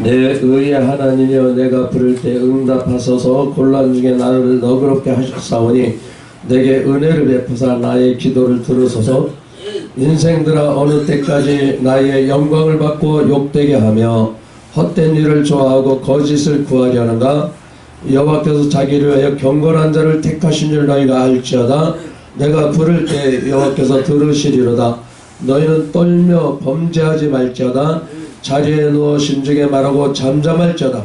내 의의 하나님이여 내가 부를 때 응답하소서. 곤란 중에 나를 너그럽게 하셨사오니 내게 은혜를 베푸사 나의 기도를 들으소서. 인생들아 어느 때까지 나의 영광을 받고 욕되게 하며 헛된 일을 좋아하고 거짓을 구하려는가. 여호와께서 자기를 위하여 경건한 자를 택하신 줄 너희가 알지어다. 내가 부를 때 여호와께서 들으시리로다. 너희는 떨며 범죄하지 말지어다. 자리에 누워 심중에 말하고 잠잠할지어다.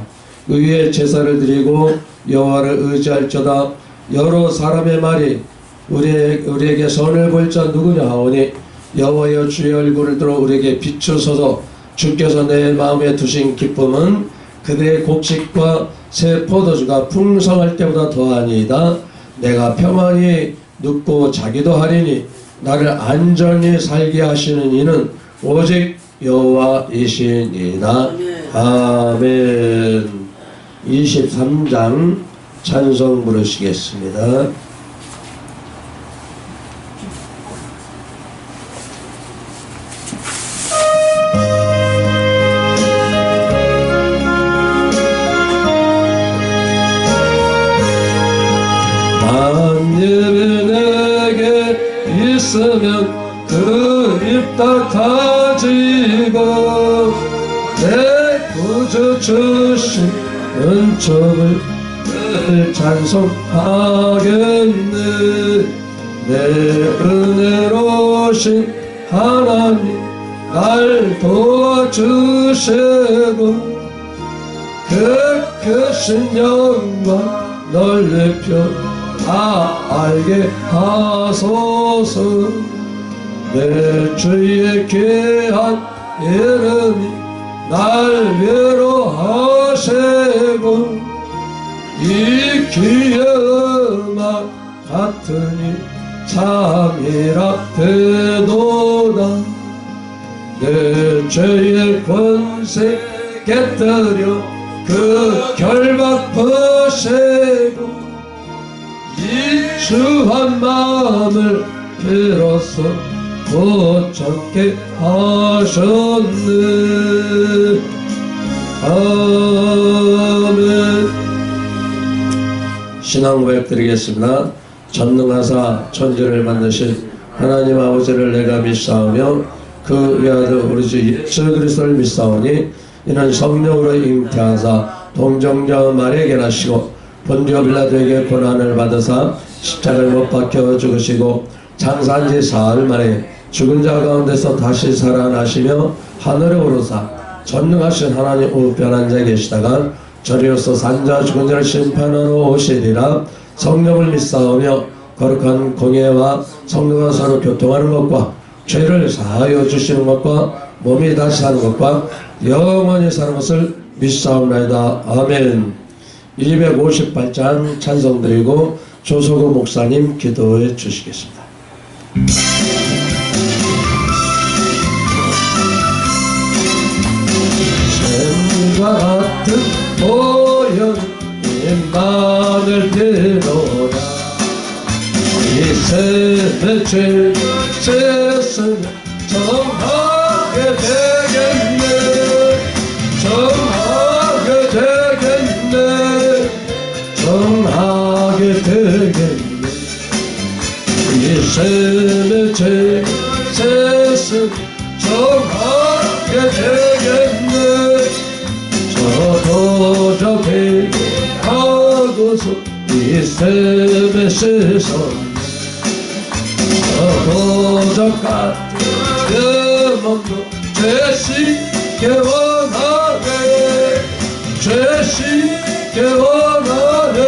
의의 제사를 드리고 여호와를 의지할지어다. 여러 사람의 말이 우리에게 선을 볼 자 누구냐 하오니 여호와여 주의 얼굴을 들어 우리에게 비추소서. 주께서 내 마음에 두신 기쁨은 그대의 곡식과 새 포도주가 풍성할 때보다 더하니이다. 내가 평안히 눕고 자기도 하리니 나를 안전히 살게 하시는 이는 오직 여호와이시니이다. 아멘. 23장 찬송 부르시겠습니다. 만일이 내게 있으면 그 입 다 가지고 내 구주 주신 은총을 찬송하겠네. 내 은혜로우신 하나님 날 도와주시고 그 크신 영광 넓혀 다 알게 하소서. 내 주의 귀한 이름이 날 위로하시고 이 귀의 음악 같으니 참이라 되도다. 내 죄의 권세 깨뜨려 그 결박 푸시고 이 주한 마음을 비로소 고쳤게 하셨네. 아멘. 신앙 고백 드리겠습니다. 전능하사 천지를 만드신 하나님 아버지를 내가 믿사오며 그 외아들 우리 주 예수 그리스도를 믿사오니 이는 성령으로 잉태하사 동정녀 마리아에게 나시고 본디오 빌라도에게 고난을 받으사 십자가를 못 박혀 죽으시고 장사한 지 사흘 만에 죽은 자 가운데서 다시 살아나시며 하늘에 오르사 전능하신 하나님 우편 앉아 계시다가 저리로서 산자 죽은 자를 심판하러 오시리라. 성령을 믿사오며 거룩한 공예와 성령과 서로 교통하는 것과 죄를 사하여 주시는 것과 몸이 다시 사는 것과 영원히 사는 것을 믿사옵나이다. 아멘. 258장 찬송 드리고 조소구 목사님 기도해 주시겠습니다. 샘과 같은 보혈 임만을 비로라. 이 세대 죄 씻으면 정하게 되겠네. 정하게 되겠네. 정하게 되겠네. 이 세대 죄 씻으면 정하게 되겠네. 저도 저기 하고서 이 셈에 씻었네. 저도 저 같은 그 몸도 죄씻게 원하네. 죄씻게 원하네.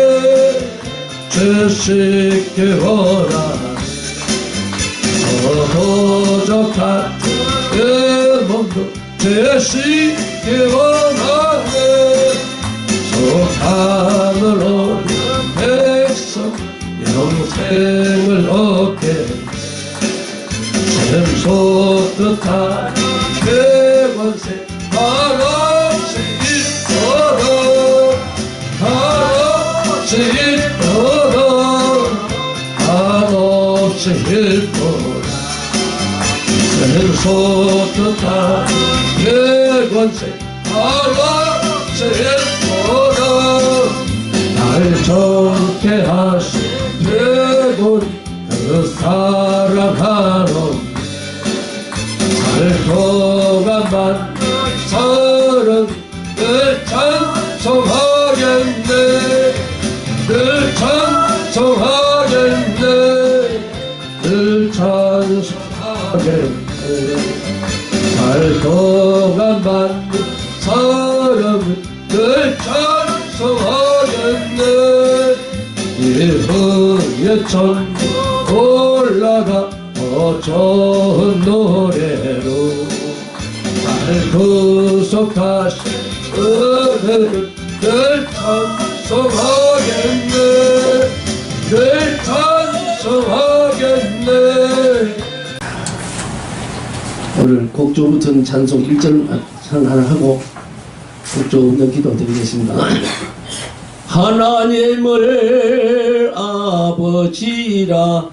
죄씻게 원하네. 저도 저 같은 그 몸도 죄씻게 원하네. 속함을 얻는 백성 영생을 얻게 샘솟듯한 그 권세 한없이 있도록 한없이 있도록 한없이 있도록 샘솟듯한 그 권세 한없이 세포로 날 좋게 하신 대군 그 사랑하는 살토가 만난 서른 늘 찬송하겠네 늘 찬송하겠네 늘 찬송하겠네 살토가 만난 서른 늘 찬송하겠네 이후에 전부 올라가 더 좋은 노래로 날 구속하신 은혜를 늘 찬송하겠네 늘 찬송하겠네. 오늘 곡조 붙은 찬송 1절 하나 하고 곡조 없는 기도 드리겠습니다. 하나님을 아버지라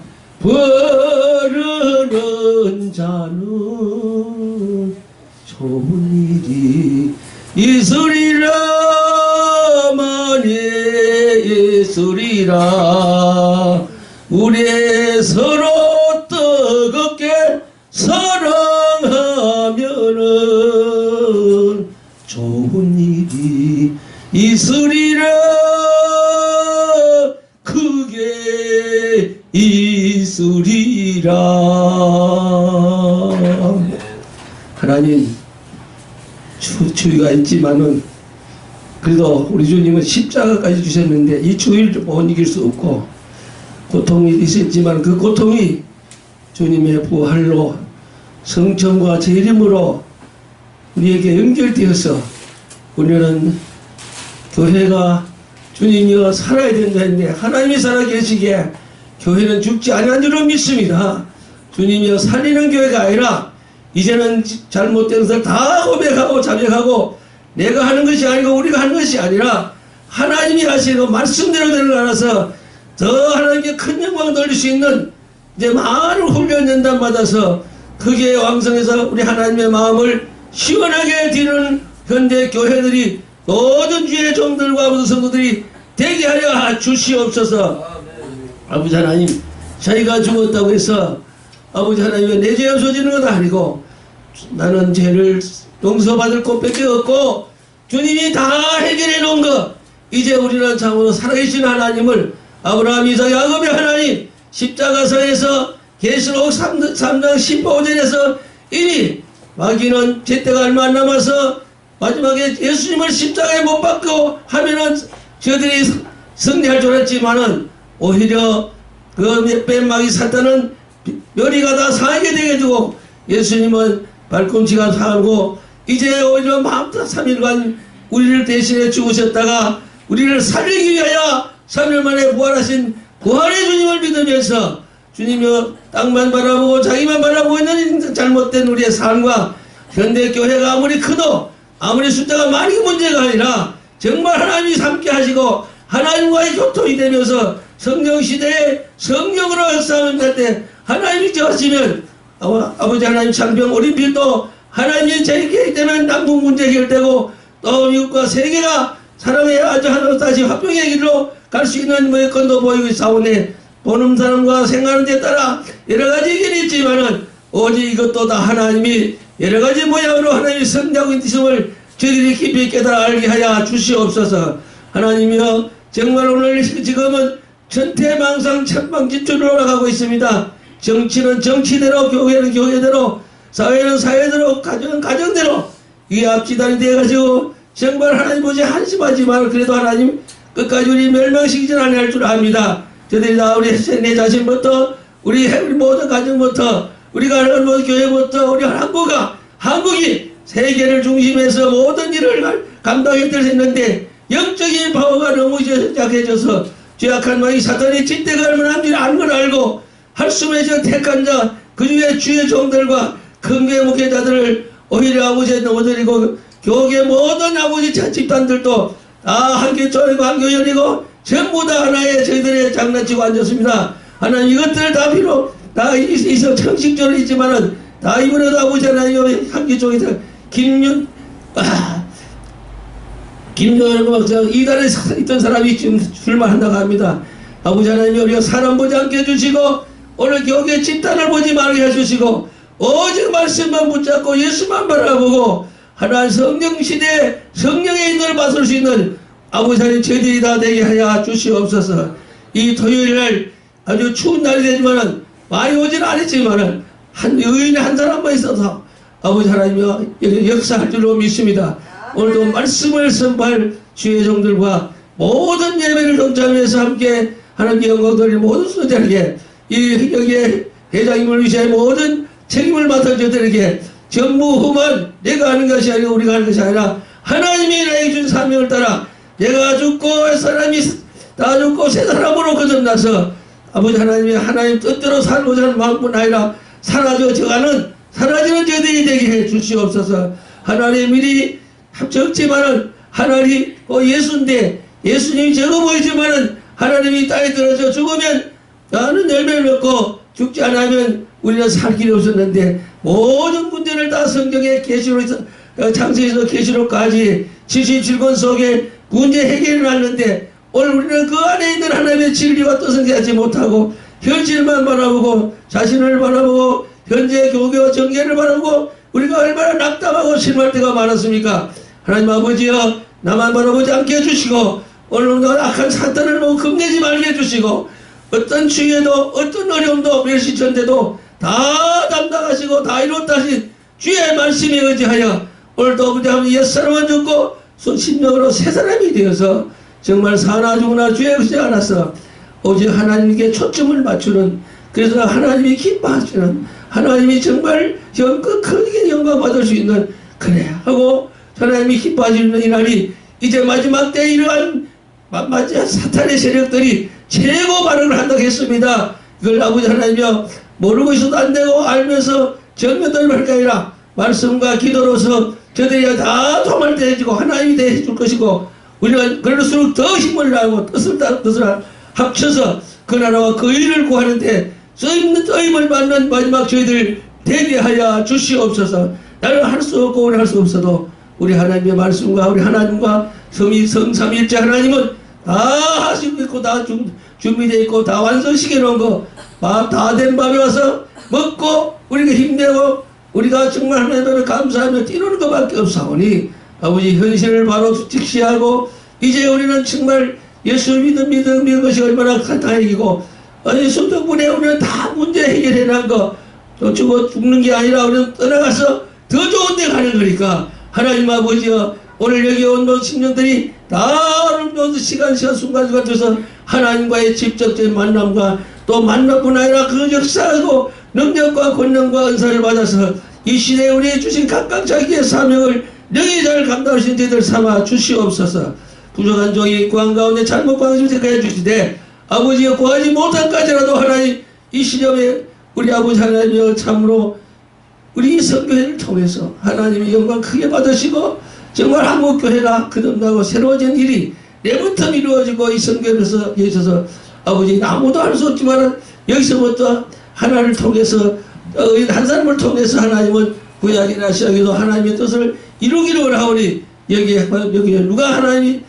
부르는 자는 좋은 일이 있으리라 많이 있으리라 우리 서로 뜨겁게 사랑하면은 좋은 일이 있으리라 크게 있으리라. 하나님 추위가 있지만은 그래도 우리 주님은 십자가까지 주셨는데 이 추위를 못 이길 수 없고 고통이 있었지만 그 고통이 주님의 부활로 성천과 재림으로 우리에게 연결되어서 우리는 교회가 주님이여 살아야 된다 했는데 하나님이 살아계시기에 교회는 죽지 아니한 줄로 믿습니다. 주님이여 살리는 교회가 아니라 이제는 잘못된 것을 다 고백하고 자백하고 내가 하는 것이 아니고 우리가 하는 것이 아니라 하나님이 하시는 말씀대로 되는 걸 알아서 더 하나님께 큰 영광 돌릴 수 있는 이제 많은 훈련 연단 받아서 크게 왕성해서 우리 하나님의 마음을 시원하게 드리는 현대 교회들이 모든 주의 종들과 모든 성도들이 되게 하려 주시옵소서. 아버지 하나님 저희가 죽었다고 해서 아버지 하나님의 내 죄 없어지는 건 아니고 나는 죄를 용서받을 곳밖에 없고 주님이 다 해결해 놓은 것 이제 우리는 참으로 살아계신 하나님을 아브라함 이삭 야곱의 하나님 십자가서에서 계시록 3장 15절에서 이미 마귀는 제때가 얼마 안 남아서 마지막에 예수님을 십자가에 못 박고 하면은 저들이 승리할 줄 알았지만은 오히려 그 뺀마귀 사탄은 멸이가 다 상하게 되게 두고 예수님은 발꿈치가 상하고 이제 오히려 3일간 우리를 대신해 죽으셨다가 우리를 살리기 위하여 3일 만에 부활하신 부활의 주님을 믿으면서 주님이 땅만 바라보고 자기만 바라보고 있는 잘못된 우리의 삶과 현대교회가 아무리 크도 아무리 숫자가 많이 문제가 아니라 정말 하나님이 함께 하시고 하나님과의 교통이 되면서 성령시대에 성령으로 역사하는 때 하나님이 저하시면 아버지 하나님 창병 올림픽도 하나님이 제기하기 때문에 남북 문제 해결되고 또 미국과 세계가 사랑의 아주 하나로 다시 화평의 길로 갈 수 있는 여건도 보이고 있사오니 보는 사람과 생각하는 데 따라 여러가지 의견이 있지만은 오직 이것도 다 하나님이 여러가지 모양으로 하나님이 성장하고 있음을 저희들이 깊이 깨달아 알게 하여 주시옵소서. 하나님이여 정말 오늘 지금은 전태망상 천방지축으로 올라가고 있습니다. 정치는 정치대로 교회는 교회대로 사회는 사회대로 가정은 가정대로 이 앞지단이 되어가지고 정말 하나님 보지 한심하지만 그래도 하나님 끝까지 우리 멸망시키지 않을 줄 압니다. 저들이 다 우리 내 자신부터 우리 모든 가정부터 우리가 하는 모든 교회부터 우리 한국이 세계를 중심해서 모든 일을 감당해야 될 수 있는데 영적인 파워가 너무 약해져서 죄악한 마귀 사탄이 짓대가 얼마나 줄 아는 걸 알고 할수메저 택한 자 그 중에 주의 종들과 큰교회 목회자들을 오히려 아버지에 넘어뜨리고 교계 모든 아버지 집단들도 다 한교 쪼이고 한교 열리고 전부 다 하나의 저희들의 장난치고 앉았습니다. 하나님 이것들 다 필요 다 있어 형식적으로 있지만은 다 이번에도 아버지 하나님 한교 쪽에서 김정은 박사 이단에 있던 사람이 지금 출마한다고 합니다. 아버지 하나님이 우리가 사람 보지 않게 해주시고 오늘 교회 집단을 보지 말게 해주시고 오직 말씀만 붙잡고 예수만 바라보고 하나님 성령 시대에 성령의 인도를 받을 수 있는 아버지 하나님 저희들이 다 되게 하여 주시옵소서. 이 토요일날 아주 추운 날이 되지만은 많이 오지는 않았지만은 한 의인이 한 사람만 있어서 아버지 하나님이 역사할 줄로 믿습니다. 오늘도 말씀을 선포할 주의 종들과 모든 예배를 동참해서 함께 하나님께 영광 돌릴 모든 수자에게 이 여기에 회장님을 위해 모든 책임을 맡은 저들에게 전무후만 내가 하는 것이 아니고 우리가 하는 것이 아니라 하나님이 나에게 준 사명을 따라 내가 죽고 사람이 다 죽고 새 사람으로 거듭나서 아버지 하나님이 하나님 뜻대로 살고자 하는 마음뿐 아니라 사라지는 저들이 되게 해 주시옵소서. 하나님 미리 적지만은 하나님 예수인데 예수님이 적어 보이지만은 하나님이 땅에 들어서 죽으면 나는 열매를 맺고 죽지 않으면 우리는 살 길이 없었는데 모든 문제를 다 성경의 계시록 창세기에서 계시록까지 77권 속에 문제 해결을 하는데 오늘 우리는 그 안에 있는 하나님의 진리와 뜻을 깨닫지 못하고 현실만 바라보고 자신을 바라보고 현재 교계와 정계를 바라보고 우리가 얼마나 낙담하고 실망할 때가 많았습니까? 하나님 아버지여 나만 바라보지 않게 해주시고 오늘 악한 사탄을 보고 겁내지 말게 해주시고 어떤 추위에도 어떤 어려움도 멸시천대도 다 담당하시고 다 이뤘다 하신 주의 말씀에 의지하여 오늘도 아버지 하나님 옛사람은 죽고 신명으로 새 사람이 되어서 정말 사나 죽으나 주의 것이 알아서 오직 하나님께 초점을 맞추는 그래서 하나님이 기뻐하시는 하나님이 정말 크게 영광 받을 수 있는 그래 하고 하나님이 기뻐하시는 이 날이 이제 마지막 때에 이러한 사탄의 세력들이 최고 반응을 한다고 했습니다. 이걸 아버지 하나님이여 모르고 있어도 안 되고 알면서 정면들을 할 게 아니라 말씀과 기도로서 저들이 다 도말대해지고 하나님이 대해줄 것이고 우리가 그럴수록 더 힘을 나고 뜻을 합쳐서 그 나라와 그 일을 구하는데 쓰임을 받는 마지막 저희들 되게 하여 주시옵소서. 나는 할 수 없고 우리 할 수 없어도 우리 하나님의 말씀과 우리 하나님과 성삼일째 하나님은 다 하시고 있고 다 준비되어 있고 다 완성시켜 놓은 거 다 된 밤에 와서 먹고 우리가 힘내고 우리가 정말 하나님을 감사하며 뛰노는 것밖에 없사오니 아버지 현실을 바로 직시하고 이제 우리는 정말 예수 믿는 것이 얼마나 다행이고 예수 덕분에 우리는 다 문제 해결해 난 거 죽는 게 아니라 우리는 떠나가서 더 좋은 데 가는 거니까 하나님 아버지여 오늘 여기 온 친구들이 다 시간 순간순간 돼서 하나님과의 직접적인 만남과 또 만남뿐 아니라 그 역사하고 능력과 권능과 은사를 받아서 이 시대에 우리의 주신 각각 자기의 사명을 능히 잘 감당하신 저희들 삼아 주시옵소서. 부족한 종이 구한 가운데 잘못 구하신 데까지 해주시되 아버지여 구하지 못한까지라도 하나님 이 시점에 우리 아버지 하나님여 참으로 우리 선교회를 통해서 하나님의 영광 크게 받으시고 정말 한국교회가 거듭나고 새로워진 일이 내부터 이루어지고 이 선교회에서 계셔서 아버지 아무도 할 수 없지만 여기서부터 하나를 통해서 한 사람을 통해서 하나님은 구약이나 시약에도 하나님의 뜻을 이루기를 원하오니 여기에 누가 하나님이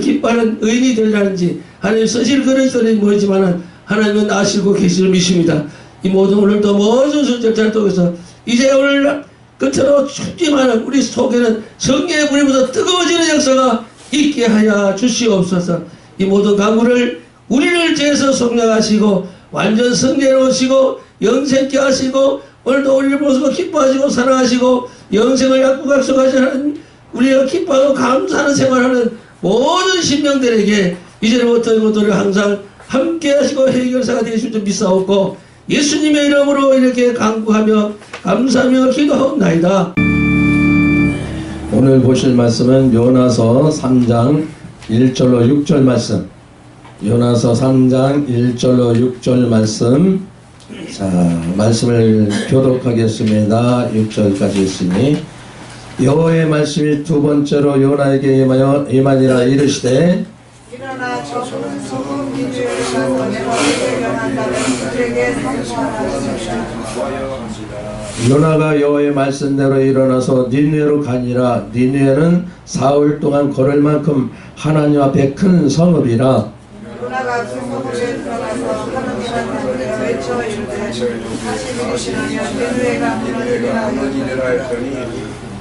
기뻐하는 의인이 되려는지 하나님 쓰실 그런 소리는 모르지만 하나님은 아시고 계시를 믿습니다. 이 모든 오늘도 모든 순절자를 통해서 이제 오늘 끝으로 춥지만 우리 속에는 성령의 불에서 뜨거워지는 역사가 있게 하여 주시옵소서. 이 모든 강구를 우리를 죄에서 속량하시고 완전 성령하시고 영생케 하시고 오늘도 우리를 보시고 기뻐하시고 사랑하시고 영생을 약속하시는 우리가 기뻐하고 감사하는 생활하는 모든 신명들에게 이제부터 이것들을 항상 함께 하시고 해결사가 되실 줄 믿사옵고 예수님의 이름으로 이렇게 간구하며 감사하며 기도하옵나이다. 오늘 보실 말씀은 요나서 3장 1절로 6절 말씀. 요나서 3장 1절로 6절 말씀. 자, 말씀을 교독하겠습니다. 6절까지 있으니 여호와의 말씀이 두 번째로 요나에게 임하니라 이르시되 일어나 저 좁은 소금 기준을 보내어 대변한다는 그들에게 선포하라. 요나가 여호와의 말씀대로 일어나서 니느웨로 가니라. 니느웨는 사흘 동안 걸을 만큼 하나님 앞에 큰 성읍이라. 요나가 그 성읍에 들어가서 하나님한테 외쳐 이르되 40일이 지나면 니느웨가 무너지리라 하였더니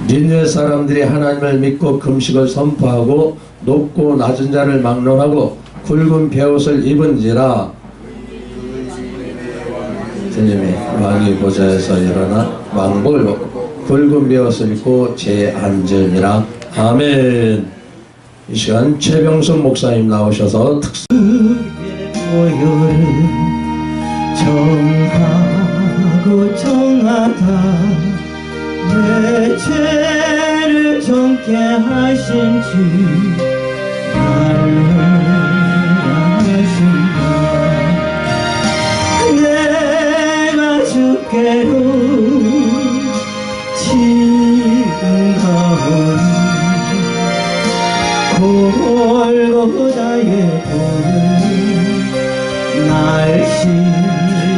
니느웨 사람들이 하나님을 믿고 금식을 선포하고 높고 낮은 자를 막론하고 굵은 베옷을 입은지라. 주님이 왕이 보좌에서 일어나 왕복을 벗고 굵은 베옷을 입고 재앉으니라. 아멘. 이 시간 최병선 목사님 나오셔서 특수 보혈은 정하고 정하다 내 죄를 정케 하신 주 나를 하신다. 내가 주께로 지금 가오니 골고다의 보혈 날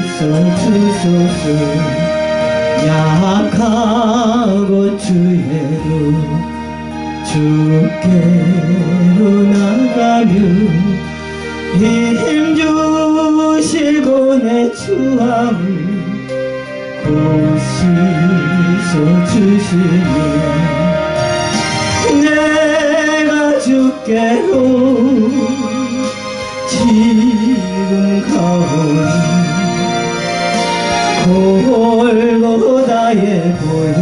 씻어주소서. 약하고 주의로 주께로 나가며 힘주시고 내 추함을 고치소주시네. 내가 주께로 지금 가오니 골고다의 보혈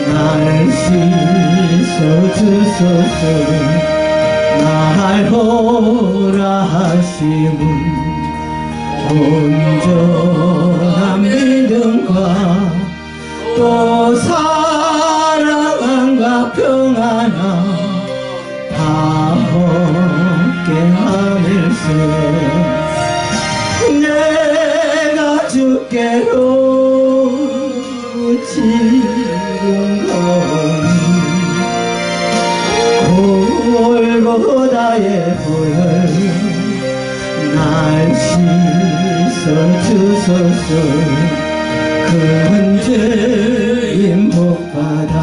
날 씻어주소서. 날 보라 하심은 온전한 믿음과 또 사랑과 평안아 다 얻게 하밀세. 내가 주께로 지금 가오니 골고다의 보혈 날 씻어주소서. 큰 죄인 복받아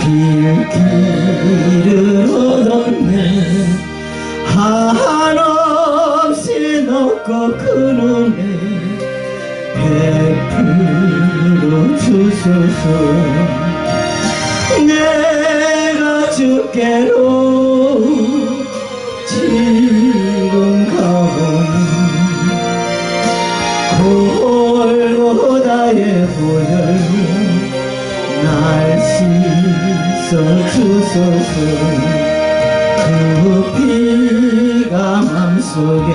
길길을 얻었네. 한없이 높고 큰 은혜 베풀어 주소서. 내가 주께로 지금 가오니 골고다의 보혈 날 씻어주소서. 그 피가 맘속에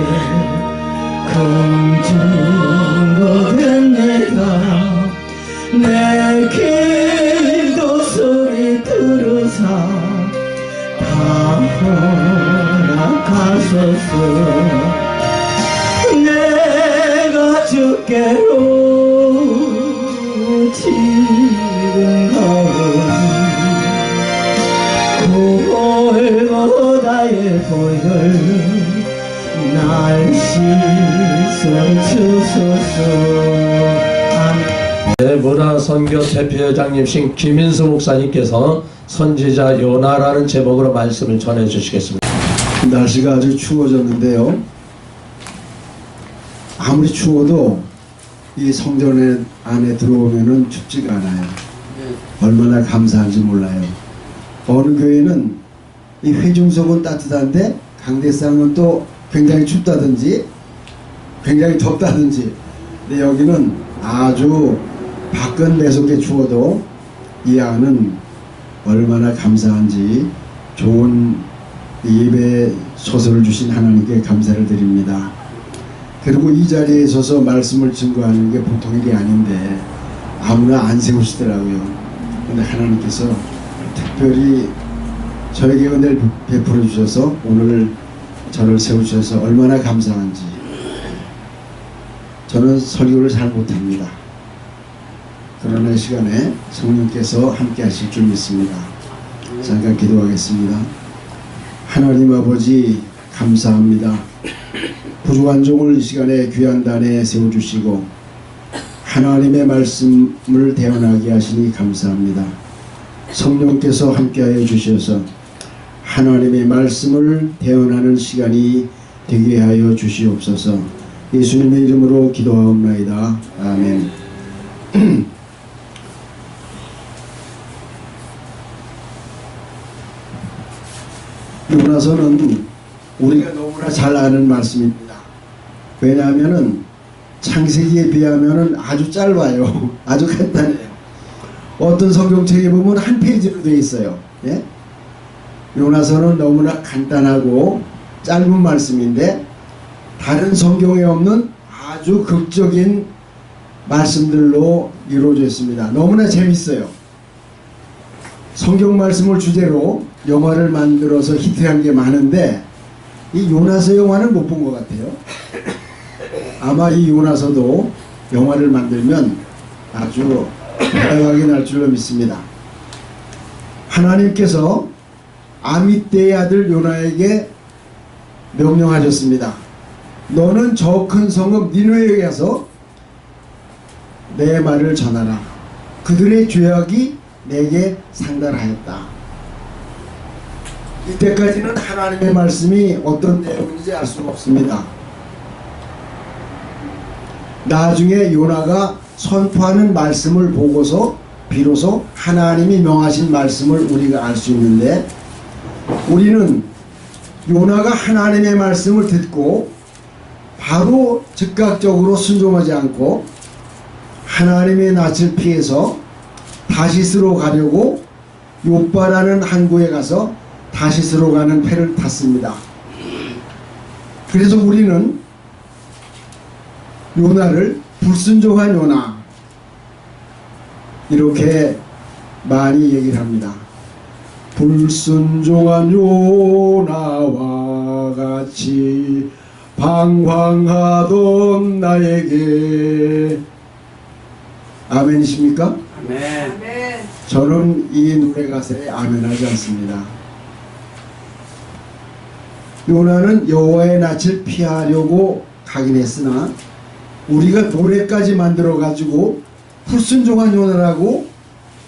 금증거 된 내가 내 기도 소리 들으사 다 허락하소서. 내가 주께로 지금 가오니 골고다의 보혈 날 씻어주소서. 문화선교 대표회장님신 김인수 목사님께서 선지자 요나라는 제목으로 말씀을 전해 주시겠습니다. 날씨가 아주 추워졌는데요. 아무리 추워도 이 성전 안에 들어오면은 춥지가 않아요. 얼마나 감사한지 몰라요. 어느 교회는 이 회중석은 따뜻한데 강대상은 또 굉장히 춥다든지 굉장히 덥다든지. 근데 여기는 아주 밖은 매섭게 추워도 이 안은 얼마나 감사한지 좋은 예배 소설을 주신 하나님께 감사를 드립니다. 그리고 이 자리에 서서 말씀을 증거하는 게 보통 일이 아닌데 아무나 안 세우시더라고요. 근데 하나님께서 특별히 저에게 은혜를 베풀어 주셔서 오늘 저를 세우셔서 얼마나 감사한지. 저는 설교를 잘 못합니다. 그러나 이 시간에 성령께서 함께 하실 줄 믿습니다. 잠깐 기도하겠습니다. 하나님 아버지 감사합니다. 부족한 종을 이 시간에 귀한 단에 세워주시고 하나님의 말씀을 대언하게 하시니 감사합니다. 성령께서 함께하여 주셔서 하나님의 말씀을 대언하는 시간이 되게 하여 주시옵소서. 예수님의 이름으로 기도하옵나이다. 아멘. 요나서는 우리가 너무나 잘 아는 말씀입니다. 왜냐하면 창세기에 비하면 아주 짧아요. 아주 간단해요. 어떤 성경책에 보면 한 페이지로 되어 있어요. 예? 요나서는 너무나 간단하고 짧은 말씀인데 다른 성경에 없는 아주 극적인 말씀들로 이루어져 있습니다. 너무나 재밌어요. 성경 말씀을 주제로 영화를 만들어서 히트한 게 많은데 이 요나서 영화는 못 본 것 같아요. 아마 이 요나서도 영화를 만들면 아주 대박이 날 줄로 믿습니다. 하나님께서 아미떼의 아들 요나에게 명령하셨습니다. 너는 저 큰 성읍 니느웨에 가서 내 말을 전하라. 그들의 죄악이 내게 상달하였다. 이때까지는 하나님의 말씀이 어떤 내용인지 알 수가 없습니다. 나중에 요나가 선포하는 말씀을 보고서 비로소 하나님이 명하신 말씀을 우리가 알 수 있는데, 우리는 요나가 하나님의 말씀을 듣고 바로 즉각적으로 순종하지 않고 하나님의 낯을 피해서 다시스로 가려고 요빠라는 항구에 가서 다시스로 가는 배를 탔습니다. 그래서 우리는 요나를 불순종한 요나 이렇게 많이 얘기를 합니다. 불순종한 요나와 같이 방황하던 나에게. 아멘이십니까? 아멘. 아멘. 저는 이 노래 가사에 아멘하지 않습니다. 요나는 여호와의 낯을 피하려고 가긴 했으나 우리가 노래까지 만들어 가지고 불순종한 요나라고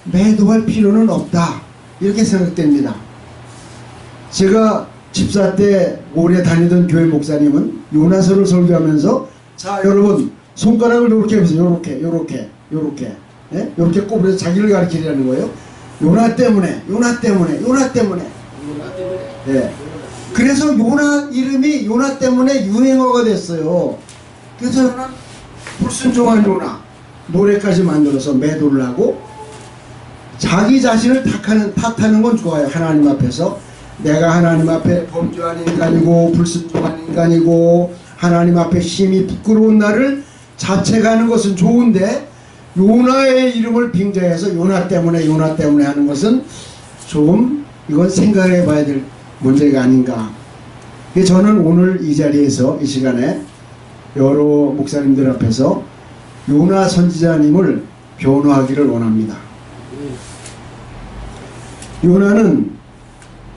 매도할 필요는 없다, 이렇게 생각됩니다. 제가 집사 때 오래 다니던 교회 목사님은 요나서를 설교하면서, 자 여러분 손가락을 이렇게 해보세요. 요렇게 예? 요렇게 꼽으면서 자기를 가리키려는 거예요. 요나 때문에 예. 그래서 요나 이름이 요나 때문에 유행어가 됐어요. 그래서 저는 불순종한 요나 노래까지 만들어서 매도를 하고, 자기 자신을 탓하는 건 좋아요. 하나님 앞에서 내가 하나님 앞에 범죄한 인간이고 불순종한 인간이고 하나님 앞에 심히 부끄러운 나를 자책하는 것은 좋은데, 요나의 이름을 빙자해서 요나 때문에 하는 것은 좀 이건 생각해 봐야 될 문제가 아닌가. 저는 오늘 이 자리에서 이 시간에 여러 목사님들 앞에서 요나 선지자님을 변호하기를 원합니다. 요나는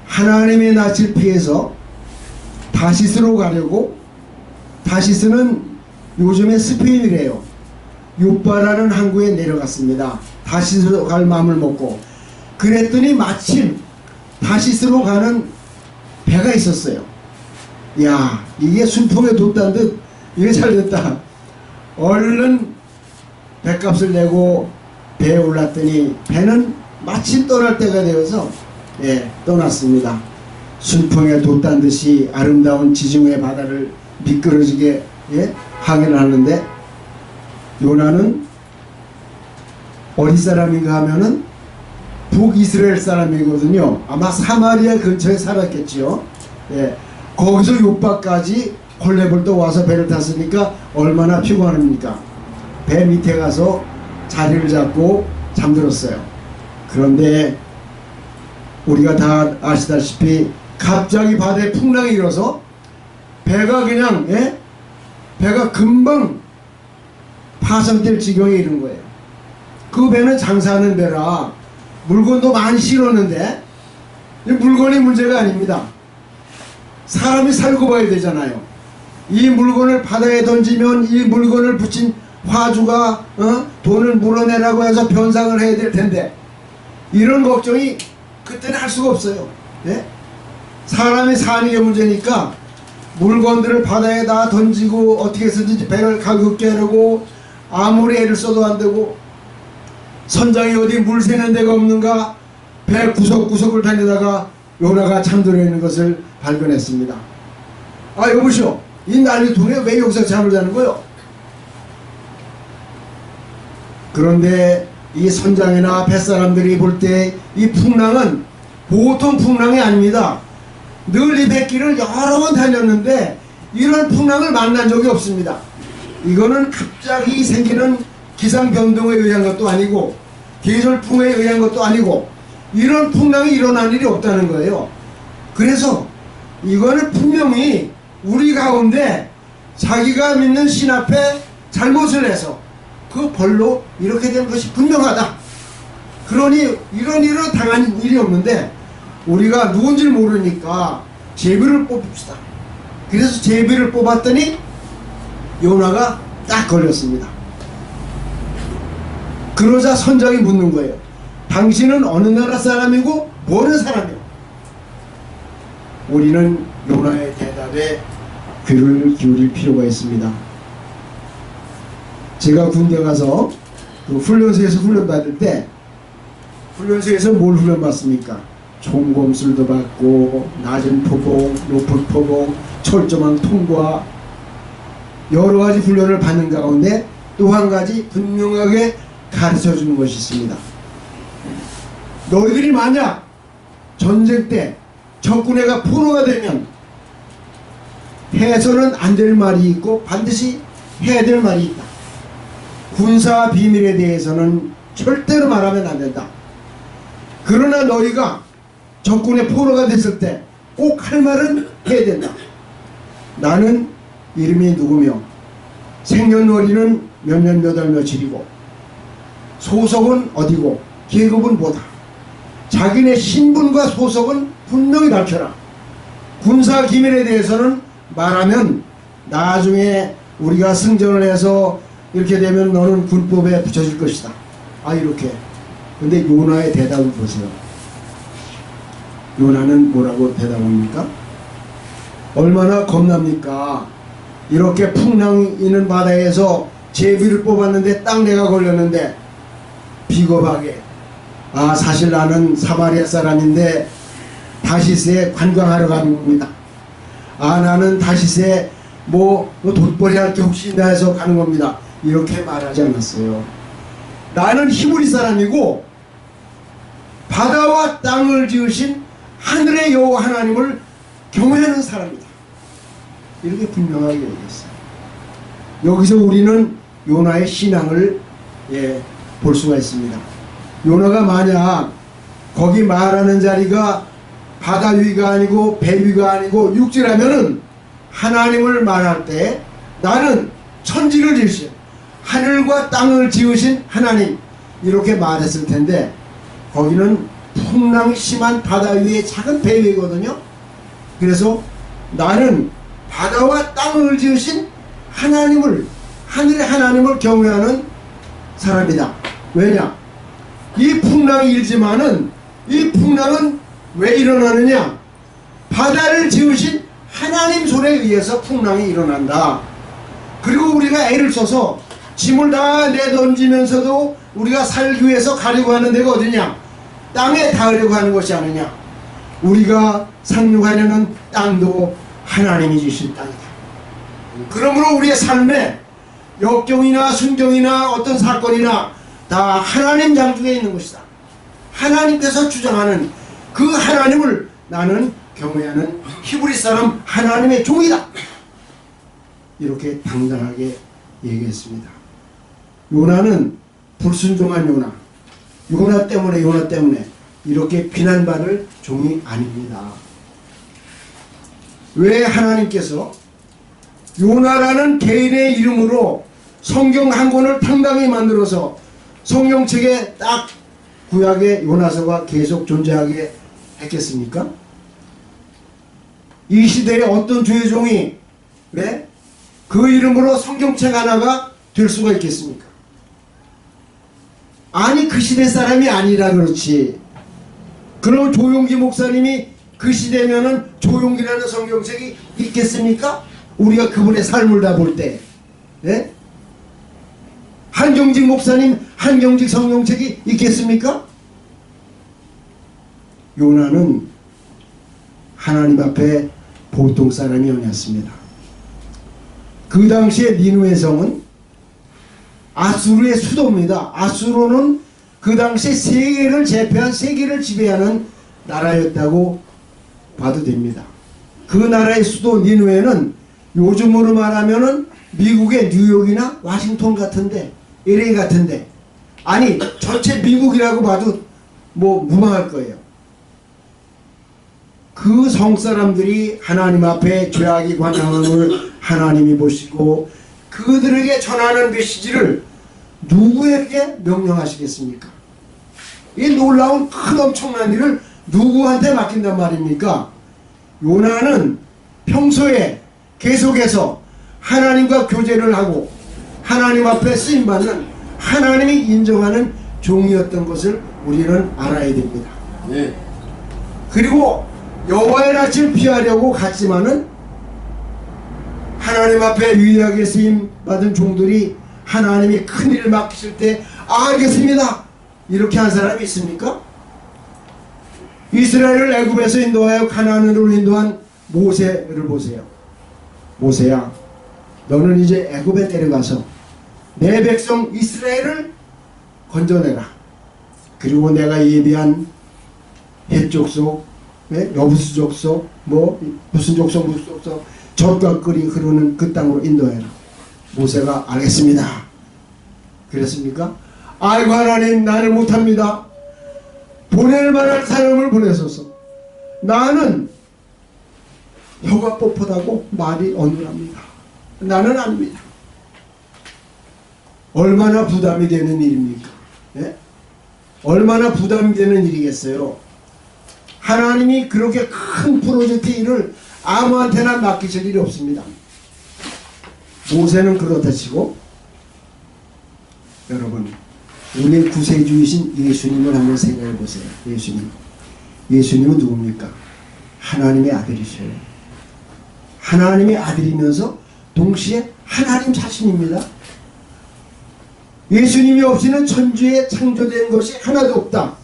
하나님의 낯을 피해서 다시스로 가려고, 다시스는 요즘에 스페인이래요. 요빠라는 항구에 내려갔습니다. 다시스로 갈 마음을 먹고. 그랬더니 마침 다시스로 가는 배가 있었어요. 야, 이게 순풍에 돋다는 듯 이게 잘됐다. 얼른 배값을 내고 배에 올랐더니 배는 마침 떠날 때가 되어서 떠났습니다. 순풍에 돋다는 듯이 아름다운 지중해 바다를 미끄러지게 항해를 하는데, 요나는 어디 사람인가 하면은 북이스라엘 사람이거든요. 아마 사마리아 근처에 살았겠지요. 거기서 요빠까지 콜레벌도 와서 배를 탔으니까 얼마나 피곤합니까? 배 밑에 가서 자리를 잡고 잠들었어요. 그런데 우리가 다 아시다시피 갑자기 바다에 풍랑이 일어서 배가 그냥 배가 금방 파손될 지경에 이른 거예요. 그 배는 장사하는 배라 물건도 많이 실었는데 물건이 문제가 아닙니다. 사람이 살고 봐야 되잖아요. 이 물건을 바다에 던지면 이 물건을 붙인 화주가 돈을 물어내라고 해서 변상을 해야 될 텐데 이런 걱정이 그때는 할 수가 없어요. 예? 사람이 사는 게 문제니까 물건들을 바다에다 던지고 어떻게 해서든지 배를 가볍게 하려고 아무리 애를 써도 안 되고 선장이 어디 물 새는 데가 없는가 배 구석구석을 다니다가 요나가 잠들어 있는 것을 발견했습니다. 아 여보시오, 이 난리통에 왜 여기서 잠을 자는 거요? 그런데 이 선장이나 뱃사람들이 볼 때 이 풍랑은 보통 풍랑이 아닙니다. 늘 이 뱃길을 여러 번 다녔는데 이런 풍랑을 만난 적이 없습니다. 이거는 갑자기 생기는 기상 변동에 의한 것도 아니고 계절풍에 의한 것도 아니고 이런 풍랑이 일어난 일이 없다는 거예요. 그래서 이거는 분명히 우리 가운데 자기가 믿는 신 앞에 잘못을 해서 그 벌로 이렇게 된 것이 분명하다. 그러니 이런 일은 당한 일이 없는데 우리가 누군지 모르니까 제비를 뽑읍시다. 그래서 제비를 뽑았더니 요나가 딱 걸렸습니다. 그러자 선장이 묻는 거예요. 당신은 어느 나라 사람이고 뭐하는 사람이요? 우리는 요나의 대답에 귀를 기울일 필요가 있습니다. 제가 군대 가서 그 훈련소에서 훈련받을 때 훈련소에서 뭘 훈련받습니까? 총검술도 받고 낮은 포복, 높은 포복, 철저한 통과 여러 가지 훈련을 받는 가운데 또 한 가지 분명하게 가르쳐 주는 것이 있습니다. 너희들이 만약 전쟁 때 적군에게 포로가 되면 해서는 안 될 말이 있고 반드시 해야 될 말이 있다. 군사 비밀에 대해서는 절대로 말하면 안 된다. 그러나 너희가 적군의 포로가 됐을 때 꼭 할 말은 해야 된다. 나는 이름이 누구며 생년월일은 몇 년 몇 월 며칠이고 소속은 어디고 계급은 뭐다. 자기네 신분과 소속은 분명히 밝혀라. 군사 기밀에 대해서는 말하면 나중에 우리가 승전을 해서 이렇게 되면 너는 군법에 붙여질 것이다. 아 이렇게. 근데 요나의 대답을 보세요. 요나는 뭐라고 대답합니까? 얼마나 겁납니까? 이렇게 풍랑 있는 바다에서 제비를 뽑았는데 딱 내가 걸렸는데 비겁하게 아 사실 나는 사마리아 사람인데 다시스에 관광하러 가는 겁니다. 아 나는 다시스에 뭐 돋벌이 할 게 혹시 있나 해서 가는 겁니다. 이렇게 말하지 않았어요. 나는 히브리 사람이고 바다와 땅을 지으신 하늘의 여호와 하나님을 경외하는 사람이다. 이렇게 분명하게 얘기했어요. 여기서 우리는 요나의 신앙을 볼 수가 있습니다. 요나가 만약 거기 말하는 자리가 바다 위가 아니고 배 위가 아니고 육지라면은 하나님을 말할 때 나는 천지를 지으신 하늘과 땅을 지으신 하나님 이렇게 말했을 텐데 거기는 풍랑이 심한 바다 위에 작은 배 위거든요. 그래서 나는 바다와 땅을 지으신 하나님을 하늘의 하나님을 경외하는 사람이다. 왜냐? 이 풍랑이 일지만은 이 풍랑은 왜 일어나느냐? 바다를 지으신 하나님 손에 의해서 풍랑이 일어난다. 그리고 우리가 애를 써서 짐을 다 내던지면서도 우리가 살기 위해서 가려고 하는 데가 어디냐? 땅에 닿으려고 하는 것이 아니냐? 우리가 상륙하려는 땅도 하나님이 주신 땅이다. 그러므로 우리의 삶에 역경이나 순경이나 어떤 사건이나 다 하나님 장중에 있는 것이다. 하나님께서 주장하는 그 하나님을 나는 경외하는 히브리 사람 하나님의 종이다. 이렇게 당당하게 얘기했습니다. 요나는 불순종한 요나 때문에 이렇게 비난받을 종이 아닙니다. 왜 하나님께서 요나라는 개인의 이름으로 성경 한 권을 당당히 만들어서 성경책에 딱 구약의 요나서가 계속 존재하게 했겠습니까? 이 시대에 어떤 주의 종이 그 이름으로 성경책 하나가 될 수가 있겠습니까? 아니 그 시대 사람이 아니라 그렇지. 그럼 조용기 목사님이 그 시대면은 조용기라는 성경책이 있겠습니까? 우리가 그분의 삶을 다 볼 때, 예? 한경직 목사님 한경직 성경책이 있겠습니까? 요나는 하나님 앞에 보통 사람이 아니었습니다. 그 당시에 니느웨 성은 아수르의 수도입니다. 아수르는 그 당시에 세계를 제패한, 세계를 지배하는 나라였다고 봐도 됩니다. 그 나라의 수도 니느웨는 요즘으로 말하면은 미국의 뉴욕이나 워싱턴 같은데, LA 같은데, 아니 전체 미국이라고 봐도 뭐 무방할 거예요. 그 성사람들이 하나님 앞에 죄악이 관함을 하나님이 보시고 그들에게 전하는 메시지를 누구에게 명령하시겠습니까? 이 놀라운 큰 엄청난 일을 누구한테 맡긴단 말입니까? 요나는 평소에 계속해서 하나님과 교제를 하고 하나님 앞에 쓰임받는, 하나님이 인정하는 종이었던 것을 우리는 알아야 됩니다. 네. 그리고 여호와의 낯을 피하려고 갔지만은 하나님 앞에 유일하게 쓰임받은 종들이 하나님이 큰일을 맡기실 때 알겠습니다 이렇게 한 사람이 있습니까? 이스라엘을 애굽에서 인도하여 가나안으로 인도한 모세를 보세요. 모세야, 너는 이제 애굽에 내려가서 내 백성 이스라엘을 건져내라. 그리고 내가 예비한 헷 족속, 여부수 족속, 뭐 무슨 족속 무슨 족속, 젖과 꿀이 흐르는 그 땅으로 인도해라. 모세가 알겠습니다. 그랬습니까? 아이고 하나님, 나는 못합니다. 보낼 만한 사람을 보내소서. 나는 혀가 뻣뻣하고 말이 어눌합니다. 나는 압니다. 얼마나 부담이 되는 일입니까? 예? 얼마나 부담이 되는 일이겠어요? 하나님이 그렇게 큰 프로젝트 일을 아무한테나 맡기실 일이 없습니다. 모세는 그렇다 치고, 여러분 우리의 구세주이신 예수님을 한번 생각해 보세요. 예수님은 누굽니까? 하나님의 아들이셔요. 하나님의 아들이면서 동시에 하나님 자신입니다. 예수님이 없이는 천지에 창조된 것이 하나도 없다.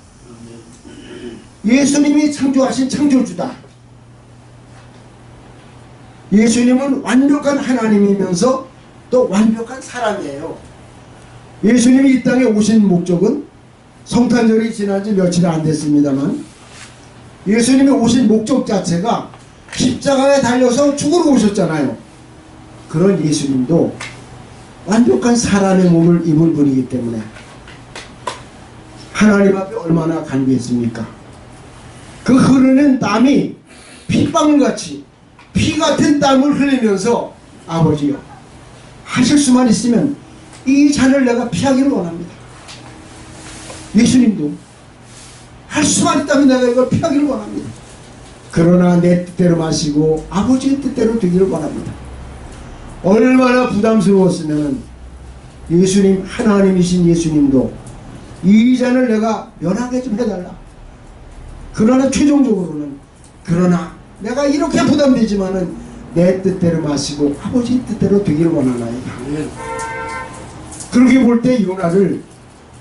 예수님이 창조하신 창조주다. 예수님은 완벽한 하나님이면서 또 완벽한 사람이에요. 예수님이 이 땅에 오신 목적은, 성탄절이 지난 지 며칠 안 됐습니다만, 예수님이 오신 목적 자체가 십자가에 달려서 죽으러 오셨잖아요. 그런 예수님도 완벽한 사람의 몸을 입은 분이기 때문에 하나님 앞에 얼마나 간구했습니까? 그 흐르는 땀이 핏방울같이 피 같은 땀을 흘리면서, 아버지요, 하실 수만 있으면 이 잔을 내가 피하기를 원합니다. 예수님도 할 수만 있다면 내가 이걸 피하기를 원합니다. 그러나 내 뜻대로 마시고 아버지의 뜻대로 되기를 원합니다. 얼마나 부담스러웠으면 예수님, 하나님이신 예수님도 이 잔을 내가 면하게 좀 해달라. 그러나 최종적으로는, 그러나 내가 이렇게 부담되지만은 내 뜻대로 마시고 아버지 뜻대로 되기를 원하나이다. 그렇게 볼 때 요나를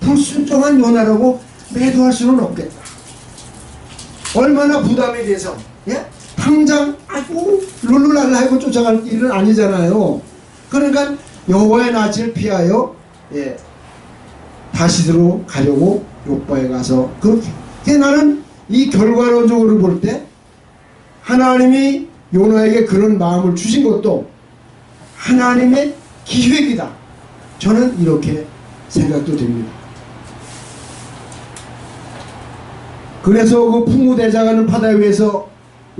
불순종한 요나라고 매도할 수는 없겠다. 얼마나 부담이 돼서, 예? 당장 아이고 룰루랄라 하고 쫓아갈 일은 아니잖아요. 그러니까 여호와의 낯을 피하여, 예, 다시스로 가려고 요바에 가서, 그렇게 나는 이 결과론적으로 볼 때 하나님이 요나에게 그런 마음을 주신 것도 하나님의 기획이다. 저는 이렇게 생각도 됩니다. 그래서 그 풍무대장하는 바다 위에서,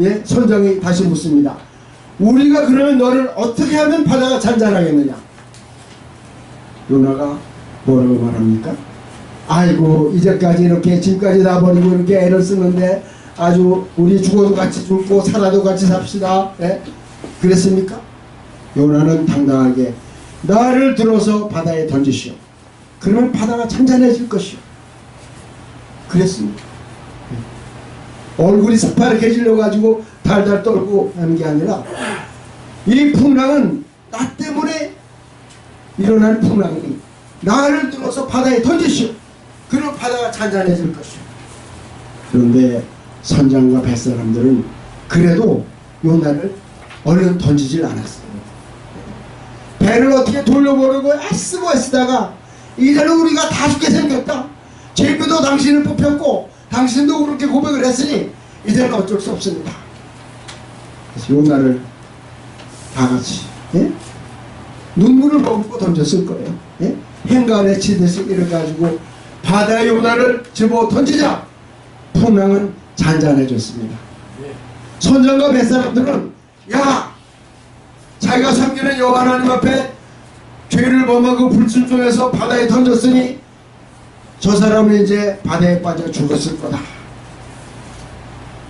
예, 선장이 다시 묻습니다. 우리가 그러면 너를 어떻게 하면 바다가 잔잔하겠느냐? 요나가 뭐라고 말합니까? 아이고 이제까지 이렇게 짐까지 다 버리고 이렇게 애를 쓰는데 아주 우리 죽어도 같이 죽고 살아도 같이 삽시다. 예? 그랬습니까? 요나는 당당하게 나를 들어서 바다에 던지시오. 그러면 바다가 잔잔해질 것이오. 그랬습니다. 얼굴이 새파랗게질려 가지고 달달 떨고 하는 게 아니라 이 풍랑은 나 때문에 일어난 풍랑이 나를 들어서 바다에 던지시오. 그럼 바다가 잔잔해질 것이오. 그런데 선장과 뱃사람들은 그래도 요나를 얼른 던지질 않았어요. 배를 어떻게 돌려보려고 애쓰다가 이제는 우리가 다 죽게 생겼다. 제비도 당신을 뽑혔고 당신도 그렇게 고백을 했으니 이제는 어쩔 수 없습니다. 그래서 요나를 다 같이 눈물을 머금고 던졌을 거예요. 행간에 치듯이 이래가지고 바다에 요나를 집어 던지자 풍랑은 잔잔해졌습니다. 선장과 뱃사람들은 야, 자기가 섬기는 여호와 하나님 앞에 죄를 범하고 불순종해서 바다에 던졌으니 저 사람은 이제 바다에 빠져 죽었을 거다.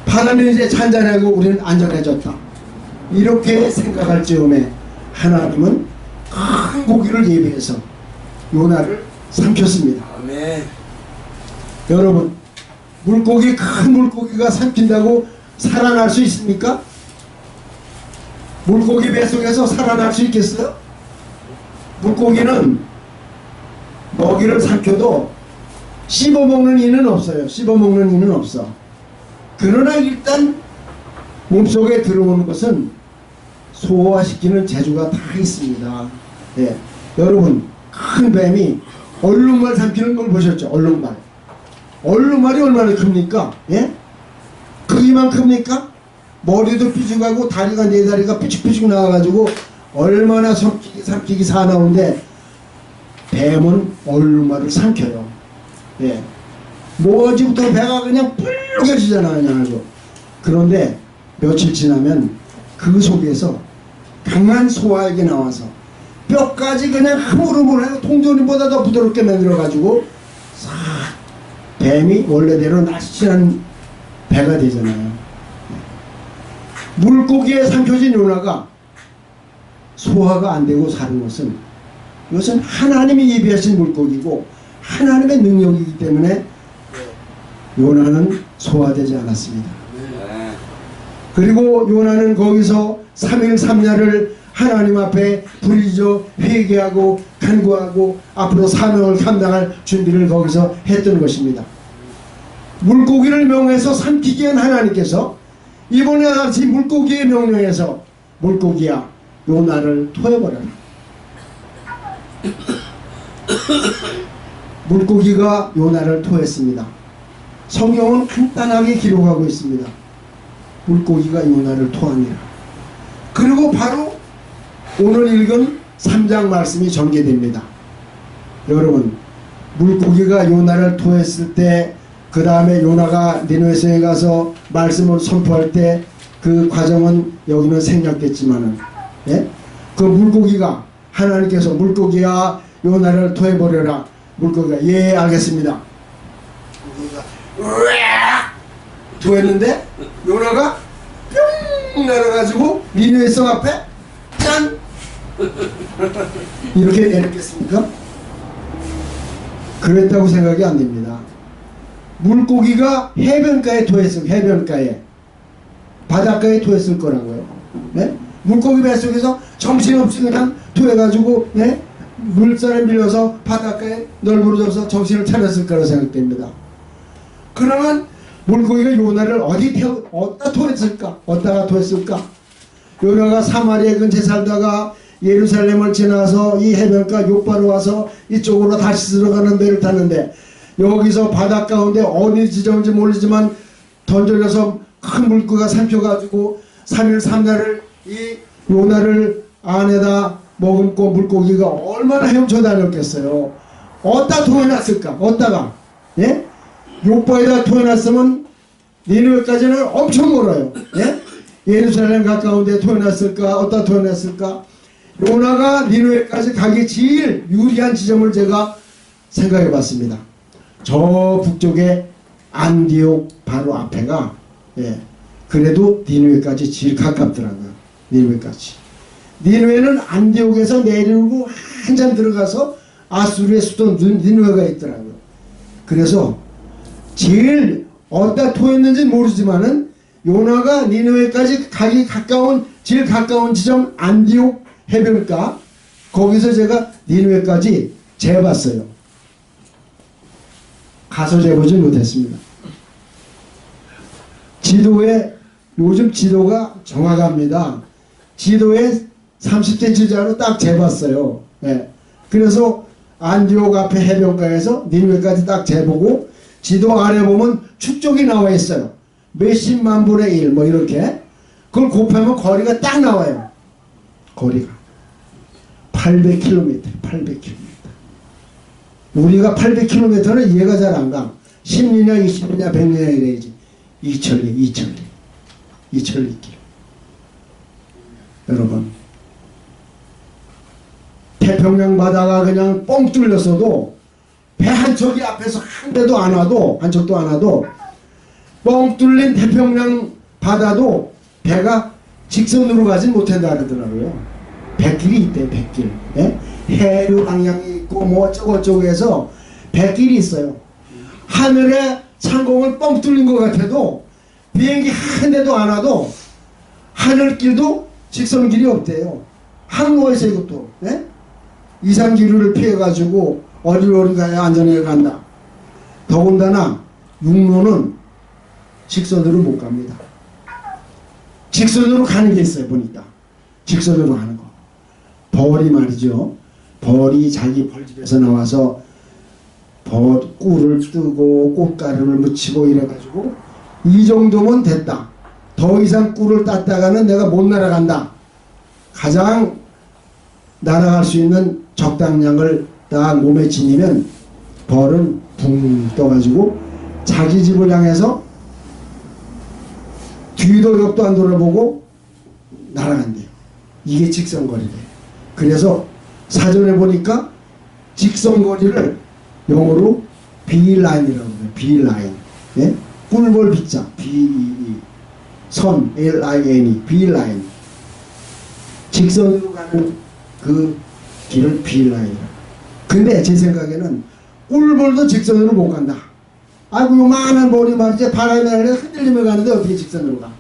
바다는 이제 잔잔하고 우리는 안전해졌다. 이렇게 생각할 즈음에 하나님은 큰 고기를 예비해서 요나를 삼켰습니다. 아멘. 여러분, 물고기, 큰 물고기가 삼킨다고 살아날 수 있습니까? 물고기 뱃속에서 살아날 수 있겠어요? 물고기는 먹이를 삼켜도 씹어먹는 이는 없어요. 씹어먹는 이는 없어. 그러나 일단 몸속에 들어오는 것은 소화시키는 재주가 다 있습니다. 예. 여러분, 큰 뱀이 얼룩말 삼키는 걸 보셨죠? 얼룩말. 얼룩말이 얼마나 큽니까? 예? 크기만 큽니까? 머리도 삐죽하고 다리가 네 다리가 삐죽삐죽 나와가지고 얼마나 삼키기 사나운데 뱀은 얼룩말을 삼켜요. 예. 뭐지부터 배가 그냥 뿔룩해지잖아요. 그냥 아주. 그런데 며칠 지나면 그 속에서 강한 소화액이 나와서 뼈까지 그냥 흐물흐물하고 통조림보다 더 부드럽게 만들어가지고 싹 뱀이 원래대로 날씬한 배가 되잖아요. 물고기에 삼켜진 요나가 소화가 안 되고 사는 것은 이것은 하나님이 예비하신 물고기고 하나님의 능력이기 때문에 요나는 소화되지 않았습니다. 그리고 요나는 거기서 3일 3야를 하나님 앞에 부르짖어 회개하고 간구하고 앞으로 사명을 감당할 준비를 거기서 했던 것입니다. 물고기를 명해서 삼키게 한 하나님께서 이번에 다시 물고기의 명령에서 물고기야 요나를 토해버려라. 물고기가 요나를 토했습니다. 성경은 간단하게 기록하고 있습니다. 물고기가 요나를 토하니라. 그리고 바로 오늘 읽은 3장 말씀이 전개됩니다. 여러분, 물고기가 요나를 토했을 때 그 다음에 요나가 니느웨성에 가서 말씀을 선포할 때 그 과정은 여기는 생략됐지만은 그 물고기가 하나님께서 물고기야 요나를 토해버려라. 물고기가 예 알겠습니다. 물고기가 으악 토했는데 요나가 뿅 날아가지고 니느웨성 앞에 짠 이렇게 내렸겠습니까? 그랬다고 생각이 안 됩니다. 물고기가 해변가에 토했을 해변가에 바닷가에 토했을 거라고요. 물고기 뱃속에서 정신없이 그냥 토해가지고 물살에 밀려서 바닷가에 널브러져서 정신을 차렸을 거라고 생각됩니다. 그러면 물고기가 요나를 어디다 토했을까? 어디다가 토했을까? 요나가 사마리아 근처에 살다가 예루살렘을 지나서 이 해변가 요바로 와서 이쪽으로 다시 들어가는 배를 탔는데 여기서 바닷 가운데 어디 지점인지 모르지만 던져져서 큰 물고기가 삼켜가지고 3일 3날을 이 요나를 안에다 머금고 물고기가 얼마나 헤엄쳐 다녔겠어요. 어디다 토해놨을까? 어디다가? 요바에다 토해놨으면 니느웨까지는 엄청 멀어요. 예루살렘 가까운데 토해놨을까? 어디다 토해놨을까? 요나가 니느웨까지 가기 제일 유리한 지점을 제가 생각해 봤습니다. 저 북쪽에 안디옥 바로 앞에가 그래도 니느웨까지 제일 가깝더라고요. 니느웨까지. 니누에는 안디옥에서 내리고 한참 들어가서 아수르의 수도 니누에가 있더라고요. 그래서 제일 어디다 토했는지는 모르지만은 요나가 니누에까지 가기 가까운 제일 가까운 지점 안디옥 해변가 거기서 제가 니누에까지 재봤어요. 가서 재보지 못했습니다. 지도에 요즘 지도가 정확합니다. 지도에 30cm짜리로 딱 재봤어요. 예. 그래서 안디옥 앞에 해변가에서 니누에까지 딱 재보고 지도 아래 보면 축적이 나와 있어요. 몇십만 분의 1 뭐 이렇게 그걸 곱하면 거리가 딱 나와요. 거리가 800km 800km 우리가 800km는 이해가 잘 안 가. 10리냐 20리냐 100리냐 이래야지. 2000리 길. 여러분 태평양 바다가 그냥 뻥 뚫렸어도 배 한 척이 앞에서 한 대도 안 와도 한 척도 안 와도 뻥 뚫린 태평양 바다도 배가 직선으로 가진 못한다 그러더라고요. 백길이 있대. 백길. 예? 해류 방향이 있고 뭐 어쩌고 해서 백길이 있어요. 하늘에 상공을 뻥 뚫린 것 같아도 비행기 한 대도 안 와도 하늘길도 직선길이 없대요. 항로가 있어요. 이것도. 예? 이상기류를 피해가지고 어디로 가야 안전하게 간다. 더군다나 육로는 직선으로 못 갑니다. 직선으로 가는 게 있어요. 보니까 직선으로 가는 거. 벌이 말이죠. 벌이 자기 벌집에서 나와서 꿀을 뜨고 꽃가루를 묻히고 이래가지고 이 정도면 됐다. 더 이상 꿀을 땄다가는 내가 못 날아간다. 가장 날아갈 수 있는 적당량을 딱 몸에 지니면 벌은 붕 떠가지고 자기 집을 향해서 뒤도 옆도 안 돌아보고 날아간대요. 이게 직선거리래. 그래서 사전에 보니까 직선거리를 영어로 B라인이라고 해요. B라인. 예? 꿀벌 B자. B-E-E. 선. L-I-N-E. B라인. 직선으로 가는 그 길을 B라인이라고. 근데 제 생각에는 꿀벌도 직선으로 못 간다. 아이고 요만한 벌이 말이지 바람에 날려 흔들리며 가는데 어떻게 직선으로 가.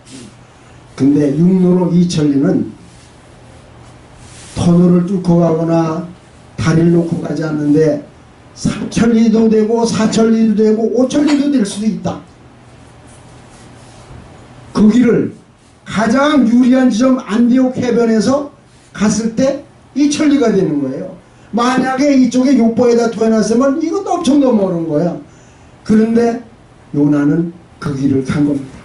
근데 육로로 이천리는 터널을 뚫고 가거나 다리를 놓고 가지 않는데 3천리도 되고 4천리도 되고 5천리도 될 수도 있다. 그 길을 가장 유리한 지점 안디옥 해변에서 갔을 때 2천리가 되는 거예요. 만약에 이쪽에 요보에다 토해놨으면 이것도 엄청 넘어오는 거야. 그런데 요나는 그 길을 간 겁니다.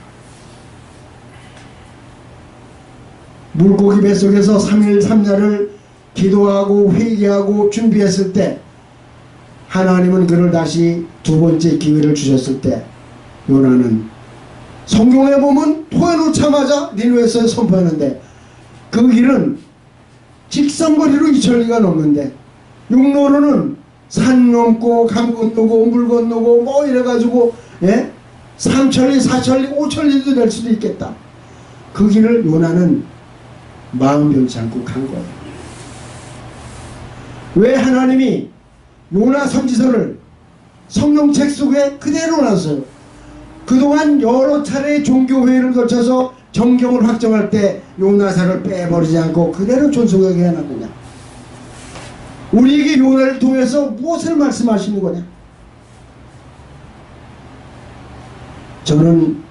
물고기 뱃속에서 3일 3야를 기도하고 회개하고 준비했을 때 하나님은 그를 다시 두 번째 기회를 주셨을 때 요나는 성경에 보면 토해놓자마자 니누에서 선포했는데 그 길은 직선거리로 2천리가 넘는데 육로로는 산 넘고 강 건너고 물 건너고 뭐 이래가지고 예? 3천리 4천리 5천리도 될 수도 있겠다. 그 길을 요나는 마음 변치 않고 간 거예요. 왜 하나님이 요나 선지서를 성경책 속에 그대로 놨어요. 그동안 여러 차례 종교회의를 거쳐서 정경을 확정할 때 요나사를 빼버리지 않고 그대로 존속하게 해놨느냐. 우리에게 요나를 통해서 무엇을 말씀하시는 거냐. 저는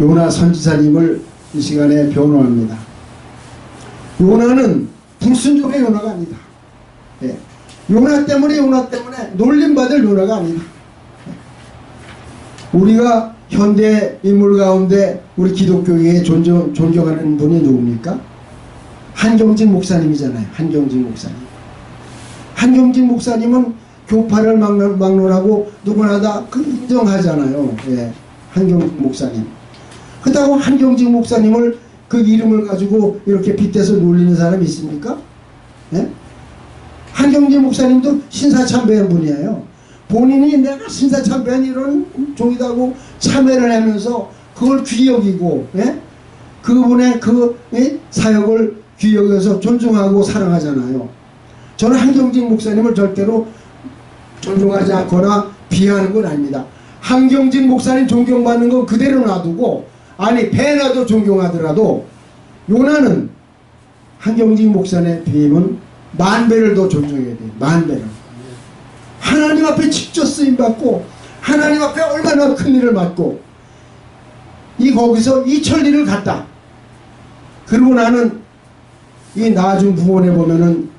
요나 선지자님을 이 시간에 변호합니다. 요나는 불순종의 요나가 아니다. 예. 요나 때문에 놀림받을 요나가 아니다. 우리가 현대 인물 가운데 우리 기독교에 존경하는 분이 누굽니까? 한경직 목사님이잖아요. 한경직 목사님. 한경직 목사님은 교파를 막론하고 누구나 다 인정하잖아요. 예. 한경직 목사님. 그렇다고 한경직 목사님을 그 이름을 가지고 이렇게 빗대서 놀리는 사람이 있습니까? 예? 한경직 목사님도 신사참배한 분이에요. 본인이 내가 신사참배한 이런 종이다고 참회를 하면서 그걸 귀 여기고 예? 그분의 그 예? 사역을 귀 여겨서 존중하고 사랑하잖아요. 저는 한경직 목사님을 절대로 존중하지 않거나 비하하는 건 아닙니다. 한경직 목사님 존경받는 건 그대로 놔두고, 아니 배나도 존경하더라도 요나는 한경직 목사님의 비임은 만 배를 더 존중해야 돼요. 만 배를. 하나님 앞에 직접 쓰임받고 하나님 앞에 얼마나 큰 일을 맡고 거기서 이 천리를 갔다. 그리고 나는 이 나중 부분에 보면은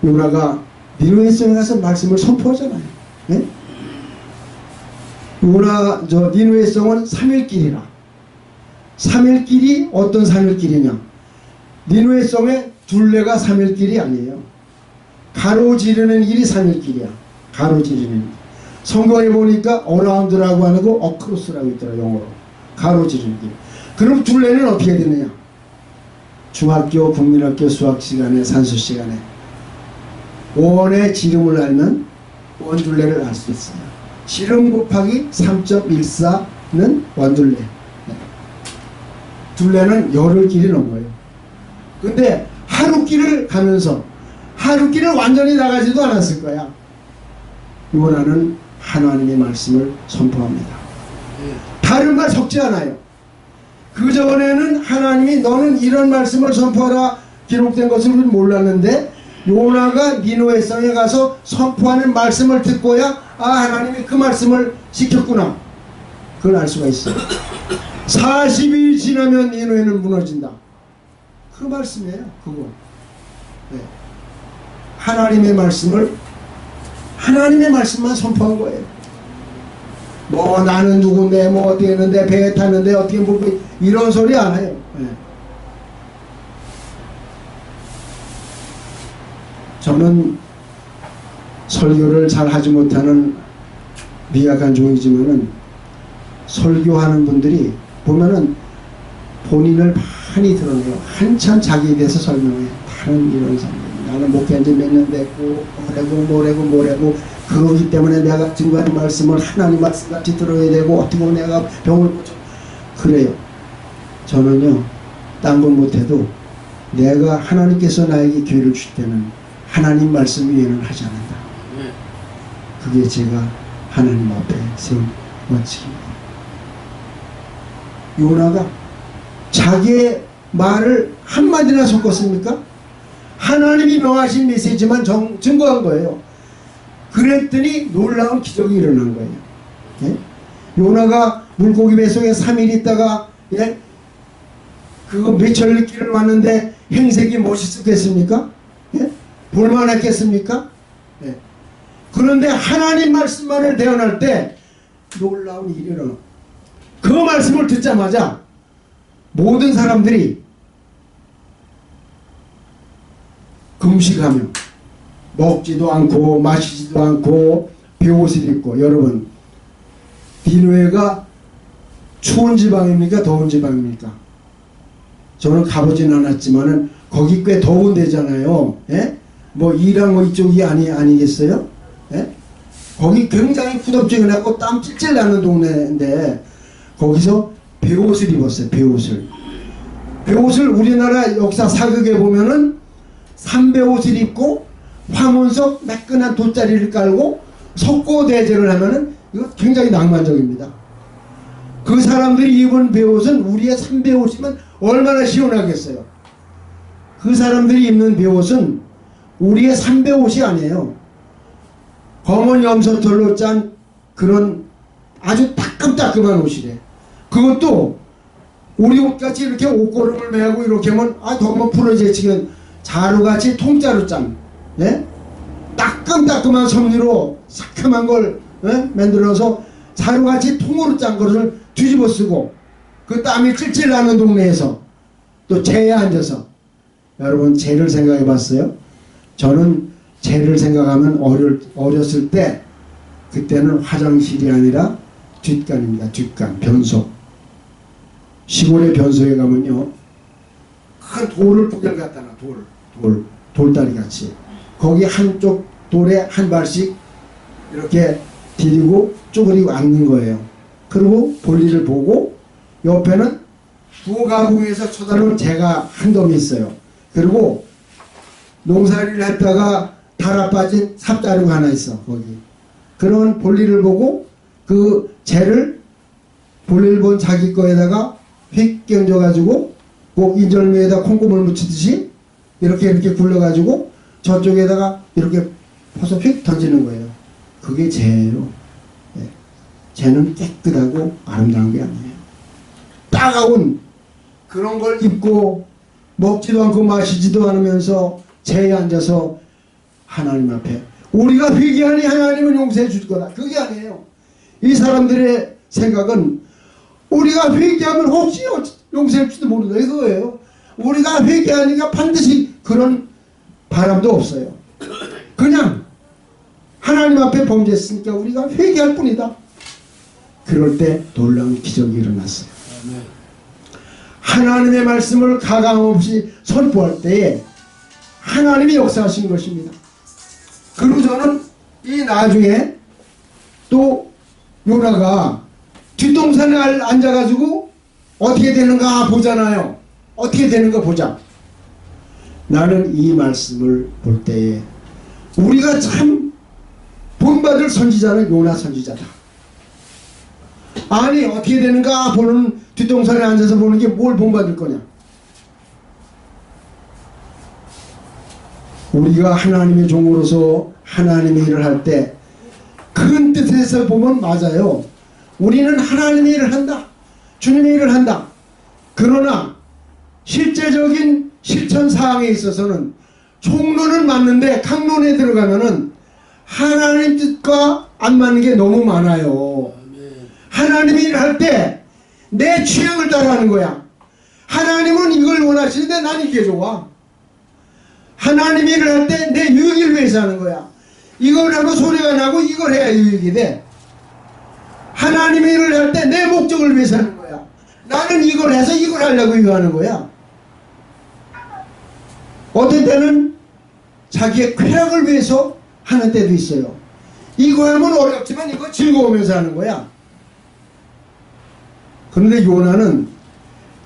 요나가 니느웨성에 가서 말씀을 선포하잖아요. 네? 니느웨성은 3일길이라. 3일길이 어떤 3일길이냐? 니느웨성의 둘레가 3일길이 아니에요. 가로지르는 길이 3일길이야. 가로지르는 길. 성경에 보니까 어라운드라고 하는 거 어크로스라고 있더라, 영어로. 가로지르는 길. 그럼 둘레는 어떻게 되느냐? 중학교, 국민학교 수학 시간에, 산수 시간에 원의 지름을 알면 원둘레를 알 수 있어요. 지름 곱하기 3.14는 원둘레. 둘레는 열흘 길이 넘어요. 근데 하루 길을 가면서 하루 길을 완전히 나가지도 않았을 거야. 요나는 하나님의 말씀을 선포합니다. 다른 말 섞지 않아요. 그 전에는 하나님이 너는 이런 말씀을 선포하라 기록된 것을 우리는 몰랐는데, 요나가 니느웨성에 가서 선포하는 말씀을 듣고야 하나님이 그 말씀을 시켰구나, 그걸 알 수가 있어요. 40일 지나면 니느웨는 무너진다. 그 말씀이에요. 그거. 네. 하나님의 말씀만 선포한 거예요. 뭐 나는 누군데 뭐 어떻게 했는데 배에 탔는데 어떻게 뭐 이런 소리 안 해요. 네. 저는 설교를 잘 하지 못하는 미약한 종이지만은 설교하는 분들이 보면은 본인을 많이 드러내요. 한참 자기에 대해서 설명해. 다른 이런 사람. 나는 목회한 지 몇 년 됐고 뭐래고 그러기 때문에 내가 증거하는 말씀을 하나님 말씀같이 들어야 되고 어떻게 보면 내가 병을 고쳐. 그래요. 저는요, 딴 건 못해도 내가 하나님께서 나에게 기회를 줄 때는 하나님 말씀 위에는 하지 않는다. 그게 제가 하나님 앞에 세운 원칙입니다. 요나가 자기의 말을 한마디나 섞었습니까? 하나님이 명하신 메시지만 증거한 거예요. 그랬더니 놀라운 기적이 일어난 거예요. 예? 요나가 물고기 뱃속에 3일 있다가, 예? 그거 며칠 길을 왔는데 행색이 멋있었겠습니까? 예? 볼만했겠습니까? 예. 그런데 하나님 말씀만을 대언할 때 놀라운 일이 일어나. 그 말씀을 듣자마자 모든 사람들이 금식하며 먹지도 않고 마시지도 않고 베옷을 입고. 여러분, 니느웨가 추운 지방입니까? 더운 지방입니까? 저는 가보진 않았지만은 거기 꽤 더운 데잖아요. 예? 뭐 이랑 뭐 이쪽이 아니겠어요? 예? 거기 굉장히 후덥지근하고 땀 찔찔 나는 동네인데 거기서 베옷을 입었어요. 베옷을 우리나라 역사 사극에 보면은 삼베옷을 입고 화문석 매끈한 돗자리를 깔고 석고대제를 하면은 이거 굉장히 낭만적입니다. 그 사람들이 입은 베옷은 우리의 삼베옷이면 얼마나 시원하겠어요. 그 사람들이 입는 베옷은 우리의 삼베옷이 아니에요. 검은 염소털로 짠 그런 아주 따끔따끔한 옷이래. 그것도 우리 옷같이 이렇게 옷고름을 매고 이렇게 하면 너무 풀어지면 자루같이 통짜로 짠, 예? 따끔따끔한 섭리로 상큼한 걸, 예? 만들어서 자루같이 통으로 짠 것을 뒤집어 쓰고 그 땀이 찔찔 나는 동네에서 또 재에 앉아서. 여러분, 재를 생각해 봤어요? 저는 재를 생각하면 어렸을 때 그때는 화장실이 아니라 뒷간입니다. 뒷간, 변소. 시골의 변소에 가면요, 큰 돌을 두개 갖다 놔. 돌다리 같이. 거기 한쪽 돌에 한 발씩 이렇게 디디고 쪼그리고 앉는 거예요. 그리고 볼일을 보고 옆에는 두 가공에서 쳐다놓은 재가 한 돔이 있어요. 그리고 농사를 했다가 달아 빠진 삽자루가 하나 있어 거기. 그런 볼일을 보고 그 재를 볼일 본 자기 거에다가 휙 끼얹어가지고 꼭 인절미에다 콩고물 묻히듯이 이렇게 굴려가지고 저쪽에다가 이렇게 퍼서 휙 던지는 거예요. 그게 재예요. 네. 재는 깨끗하고 아름다운 게 아니에요. 따가운 그런 걸 입고 먹지도 않고 마시지도 않으면서 재에 앉아서 하나님 앞에 우리가 회개하니 하나님은 용서해 줄 거다. 그게 아니에요. 이 사람들의 생각은 우리가 회개하면 혹시 용서할지도 모른다 이거예요. 우리가 회개하니까 반드시 그런 바람도 없어요. 그냥 하나님 앞에 범죄했으니까 우리가 회개할 뿐이다. 그럴 때 놀라운 기적이 일어났어요. 하나님의 말씀을 가감없이 선포할 때에 하나님이 역사하신 것입니다. 그리고 저는 이 나중에 또 요나가 뒷동산에 앉아가지고 어떻게 되는가 보잖아요. 어떻게 되는가 보자. 나는 이 말씀을 볼 때에 우리가 참 본받을 선지자는 요나 선지자다. 아니 어떻게 되는가 보는 뒷동산에 앉아서 보는 게 뭘 본받을 거냐. 우리가 하나님의 종으로서 하나님의 일을 할 때 큰 뜻에서 보면 맞아요. 우리는 하나님의 일을 한다. 주님의 일을 한다. 그러나 실제적인 실천 사항에 있어서는 총론은 맞는데 강론에 들어가면은 하나님 뜻과 안 맞는 게 너무 많아요. 하나님의 일을 할 때 내 취향을 따라하는 거야. 하나님은 이걸 원하시는데 난 이게 좋아. 하나님의 일을 할 때 내 유익을 위해서 하는 거야. 이걸 하고 소리가 나고 이걸 해야 유익이 돼. 하나님의 일을 할 때 내 목적을 위해서 하는 거야. 나는 이걸 해서 이걸 하려고 이거 하는 거야. 어떤 때는 자기의 쾌락을 위해서 하는 때도 있어요. 이거 하면 어렵지만 이거 즐거우면서 하는 거야. 그런데 요나는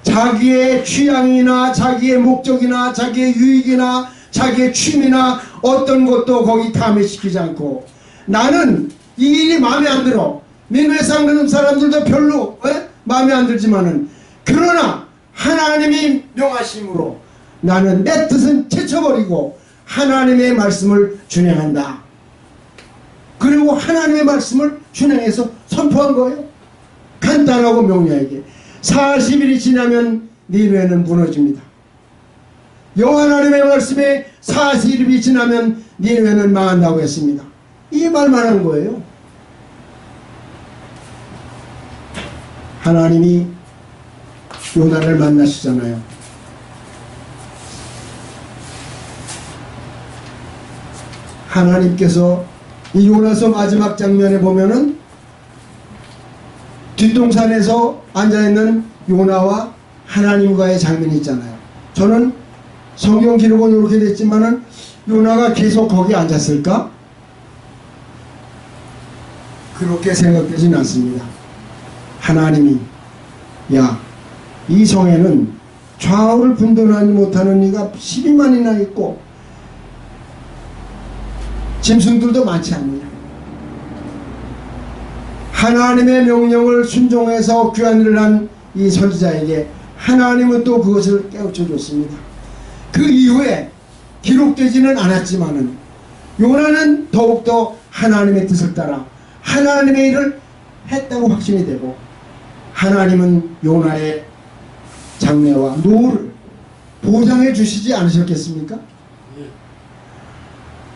자기의 취향이나 자기의 목적이나 자기의 유익이나 자기의 취미나 어떤 것도 거기 가미시키지 않고 나는 이 일이 마음에 안 들어. 니네 쌍그룹 사람들도 별로 마음에 안 들지만은 그러나 하나님이 명하심으로 나는 내 뜻은 제쳐버리고 하나님의 말씀을 준행한다. 그리고 하나님의 말씀을 준행해서 선포한 거예요. 간단하고 명료하게 40일이 지나면 니느웨는 무너집니다. 여호와 하나님의 말씀에 40일이 지나면 니느웨는 망한다고 했습니다. 이 말만 한 거예요. 하나님이 요나를 만나시잖아요. 하나님께서 이 요나서 마지막 장면에 보면은 뒷동산에서 앉아있는 요나와 하나님과의 장면이 있잖아요. 저는 성경 기록은 이렇게 됐지만은 요나가 계속 거기 앉았을까? 그렇게 생각되진 않습니다. 하나님이 야, 이 성에는 좌우를 분별하지 못하는 이가 12만이나 있고 짐승들도 많지 않느냐. 하나님의 명령을 순종해서 귀한 일을 한 이 선지자에게 하나님은 또 그것을 깨우쳐 줬습니다. 그 이후에 기록되지는 않았지만은 요나는 더욱더 하나님의 뜻을 따라 하나님의 일을 했다고 확신이 되고 하나님은 요나의 장래와 노후를 보장해 주시지 않으셨겠습니까?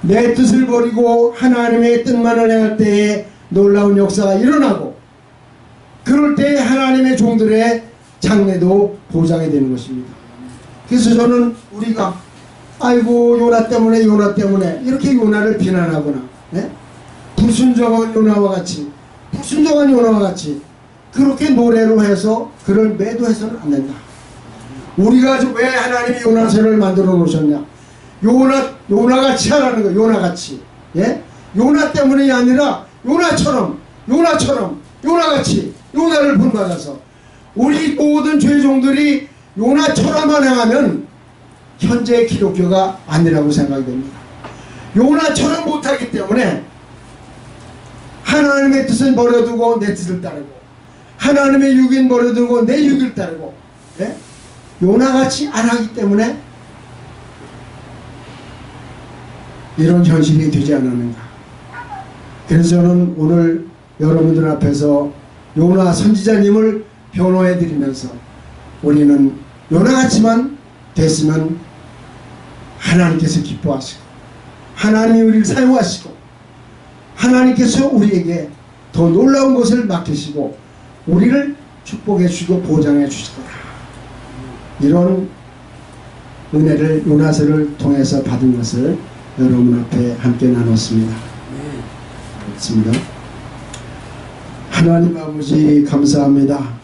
내 뜻을 버리고 하나님의 뜻만을 행할 때에 놀라운 역사가 일어나고 그럴 때 하나님의 종들의 장래도 보장이 되는 것입니다. 그래서 저는 우리가 아이고 요나 때문에 이렇게 요나를 비난하거나 불순종한 요나와 같이 그렇게 노래로 해서 그를 매도해서는 안 된다. 우리가 왜 하나님이 요나서를 만들어 놓으셨냐. 요나같이 하라는 거예요. 요나같이. 요나 때문이 아니라 요나같이 요나를 본받아서 우리 모든 죄종들이 요나처럼만 행하면 현재 기독교가 아니라고 생각이 됩니다. 요나처럼 못하기 때문에 하나님의 뜻을 버려두고 내 뜻을 따르고 하나님의 육인 버려두고 내 육을 따르고 예? 요나같이 안 하기 때문에 이런 현실이 되지 않았는가. 그래서 저는 오늘 여러분들 앞에서 요나 선지자님을 변호해 드리면서 우리는 요나같이만 됐으면 하나님께서 기뻐하시고 하나님이 우리를 사용하시고 하나님께서 우리에게 더 놀라운 것을 맡기시고 우리를 축복해 주시고 보장해 주실 거다. 이런 은혜를 요나서를 통해서 받은 것을 여러분 앞에 함께 나눴습니다. 그렇습니다. 하나님 아버지 감사합니다.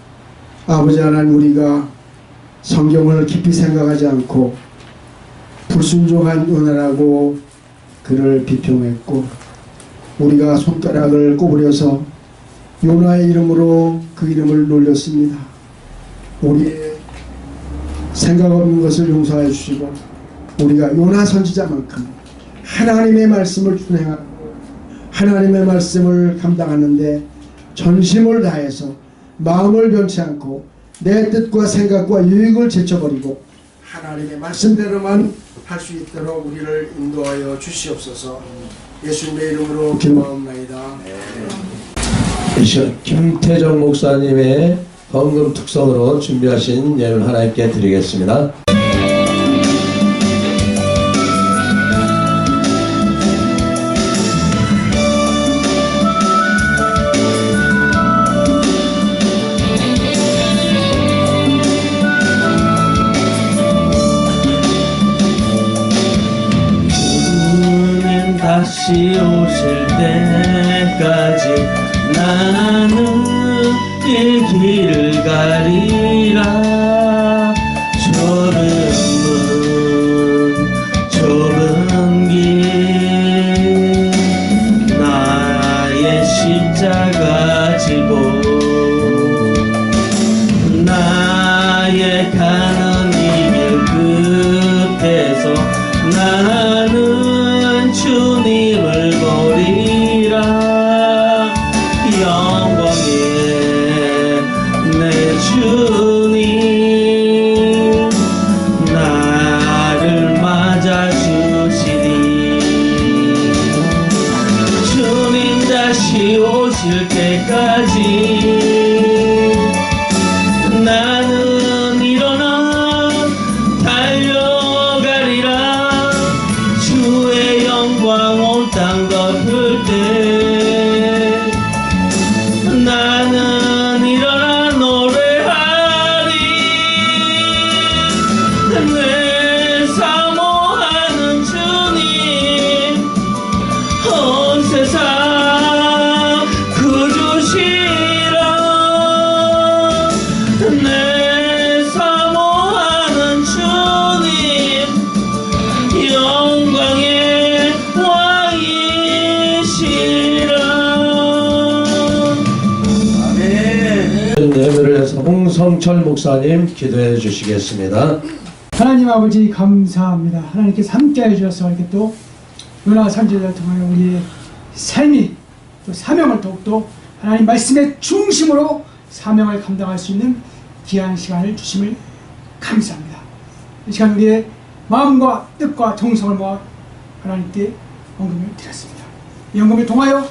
아버지 하나님, 우리가 성경을 깊이 생각하지 않고 불순종한 요나라고 그를 비평했고 우리가 손가락을 꼬부려서 요나의 이름으로 그 이름을 놀렸습니다. 우리의 생각 없는 것을 용서해 주시고 우리가 요나 선지자만큼 하나님의 말씀을 준행하고 하나님의 말씀을 감당하는데 전심을 다해서 마음을 변치 않고 내 뜻과 생각과 유익을 제쳐버리고 하나님의 말씀대로만 할 수 있도록 우리를 인도하여 주시옵소서. 예수님의 이름으로 기도하옵나이다. 이 시간 김태정 목사님의 헌금 특성으로 준비하신 예물 하나님께 드리겠습니다. 다시 오실 때까지 나는 이 길을 가리라. 좁은 길 나의 십자가 지고 나의 가는 이 길 끝에서 나는 주님을 보리라. 영광의 내 주님 나를 맞아주시리. 주님 다시 오실 때까지 나는 일어나 달려가리라. 주의 영광 온 땅 덮을 때 나는 일어나 노래하리. 내 사모하는 주님 온 세상 구주시라. 내 사모하는 주님 영광의 왕이시라. 아멘. 예물을 해서 홍성철 목사님 기도해 주시겠습니다. 하나님 아버지 감사합니다. 하나님께서 함께해 주셔서 이렇게 또 요나 선지자를 통하여 우리의 삶이 또 사명을 더욱더 하나님 말씀의 중심으로 사명을 감당할 수 있는 귀한 시간을 주심을 감사합니다. 이 시간 우리의 마음과 뜻과 정성을 모아 하나님께 헌금을 드렸습니다. 이 헌금을 통하여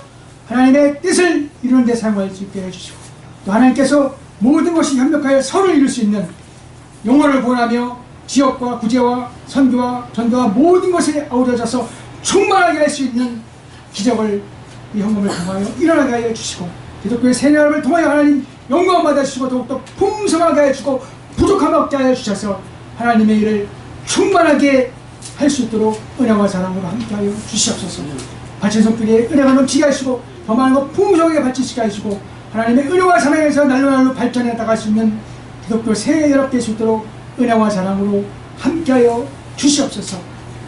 하나님의 뜻을 이루는 데 사용할 수 있게 해주시고 또 하나님께서 모든 것이 협력하여 서로를 이룰 수 있는 영혼을 구원하며 지역과 구제와 선교와 전도와 모든 것이 아우러져서 충만하게 할 수 있는 기적을 이 헌금을 통하여 일어나게 하여 주시고 기독교의 세뇌를 통하여 하나님 영광 받아주시고 더욱더 풍성하게 하여 주시고 부족함 없게 하여 주셔서 하나님의 일을 충만하게 할 수 있도록 은혜와 사랑으로 함께하여 주시옵소서. 바친 손길에 은혜가 넘치게 하시고 더 많은 것 풍성하게 바치시게 하시고 하나님의 은혜와 사랑에서 날로 발전해 나갈 수 있는 기독교 새해 연합될 수 있도록 은혜와 사랑으로 함께하여 주시옵소서.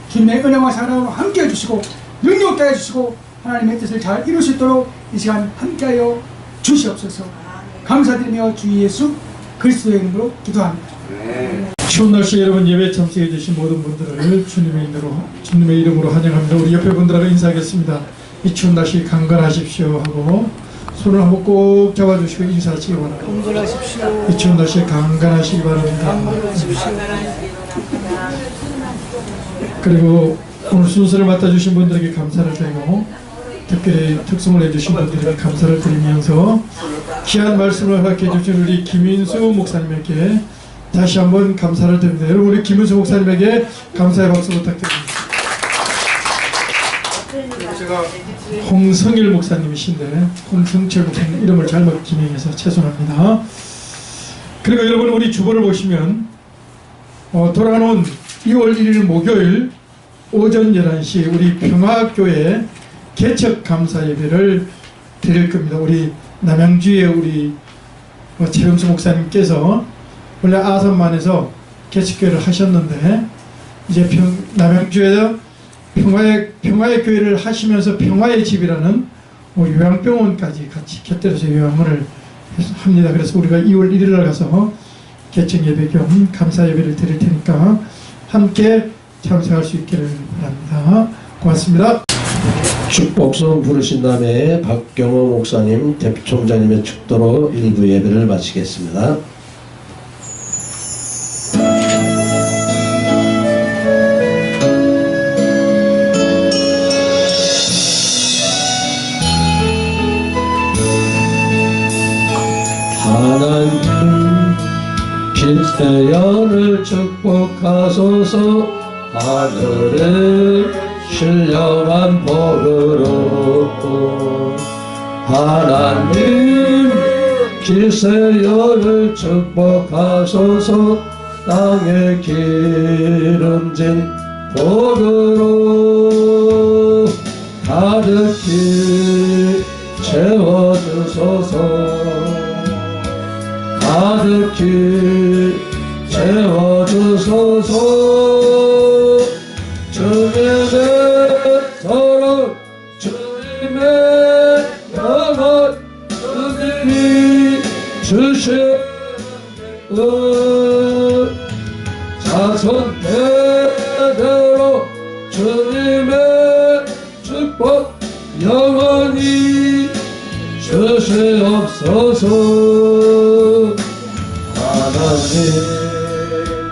주님의 은혜와 사랑으로 함께해 주시고 능력케 해주시고 하나님의 뜻을 잘 이룰 수 있도록 이 시간 함께하여 주시옵소서. 감사드리며 주 예수 그리스도의 이름으로 기도합니다. 추운 날씨 여러분 예배 참석해 주신 모든 분들을 주님의 이름으로 환영합니다. 우리 옆에 분들하고 인사하겠습니다. 이 추운 날씨 강건하십시오 하고 손을 한번 꼭 잡아주시고 인사하시기 바랍니다. 강건하십시오. 이 추운 날씨에 강건하시기 바랍니다. 그리고 오늘 순서를 맡아주신 분들에게 감사를 드리고 특별히 특송을 해주신 분들에게 감사를 드리면서 귀한 말씀을 허락해 주신 우리 김인수 목사님에게 다시 한번 감사를 드립니다. 여러분 우리 김인수 목사님에게 감사의 박수 부탁드립니다. 제가 홍성일 목사님이신데 홍성철 목사님 이름을 잘못 기명해서 죄송합니다. 그리고 여러분 우리 주보를 보시면 돌아가는 2월 1일 목요일 오전 11시 우리 평화교회 개척 감사 예배를 드릴 겁니다. 우리 남양주의 우리 최병수 목사님께서 원래 아산만에서 개척교회를 하셨는데 이제 남양주에서 평화의 교회를 하시면서 평화의 집이라는 요양병원까지 같이 곁들여서 요양원을 합니다. 그래서 우리가 2월 1일 날 가서 개척 예배 겸 감사 예배를 드릴 테니까 함께 참석할 수 있기를 바랍니다. 고맙습니다. 축복성 부르신 다음에 박경호 목사님, 대표총장님의 축도로 일부 예배를 마치겠습니다. 하나님 길세연을 축복하소서. 하늘의 신령한 복으로 하나님 길세연을 축복하소서. 땅에 기름진 복으로 가득히 채워주소서. 가득히 채워주소서. 주님의 사랑 주님의 영원 주님이 주신 자손 대대로 주님의 축복 영원히 주시옵소서. 하나님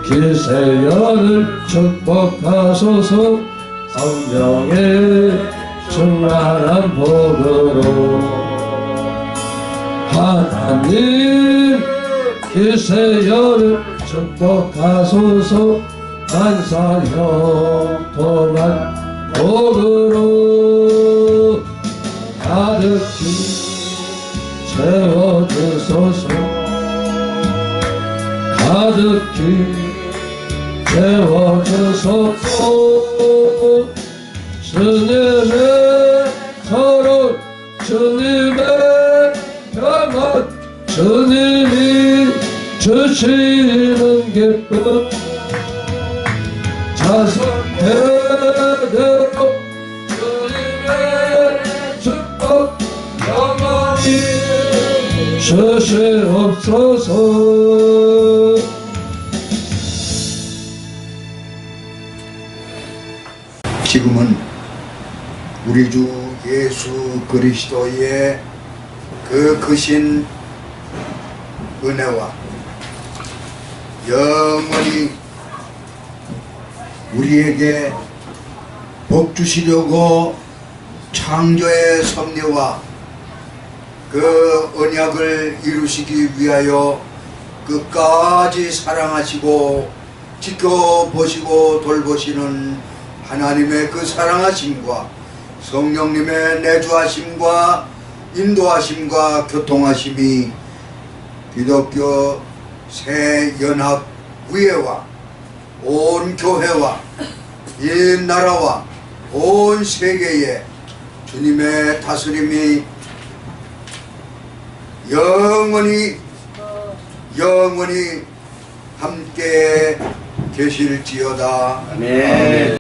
길세연을 축복하소서. 성령의 충만한 복으로 하나님 길세연을 축복하소서. 만사 형통한 복으로 가득히 채워주소서. 가득히 채워주소서. 주님의 사랑 주님의 평안 주님이 주시는 기쁨 자손 대대로 주님의 축복 영원히 주시옵소서. 지금은 우리 주 예수 그리스도의 그 크신 은혜와 영원히 우리에게 복 주시려고 창조의 섭리와 그 언약을 이루시기 위하여 끝까지 사랑하시고 지켜보시고 돌보시는 하나님의 그 사랑하심과 성령님의 내주하심과 인도하심과 교통하심이 기독교 새연합의회와 온 교회와 이 나라와 온 세계에 주님의 다스림이 영원히 함께 계실지어다. 아멘.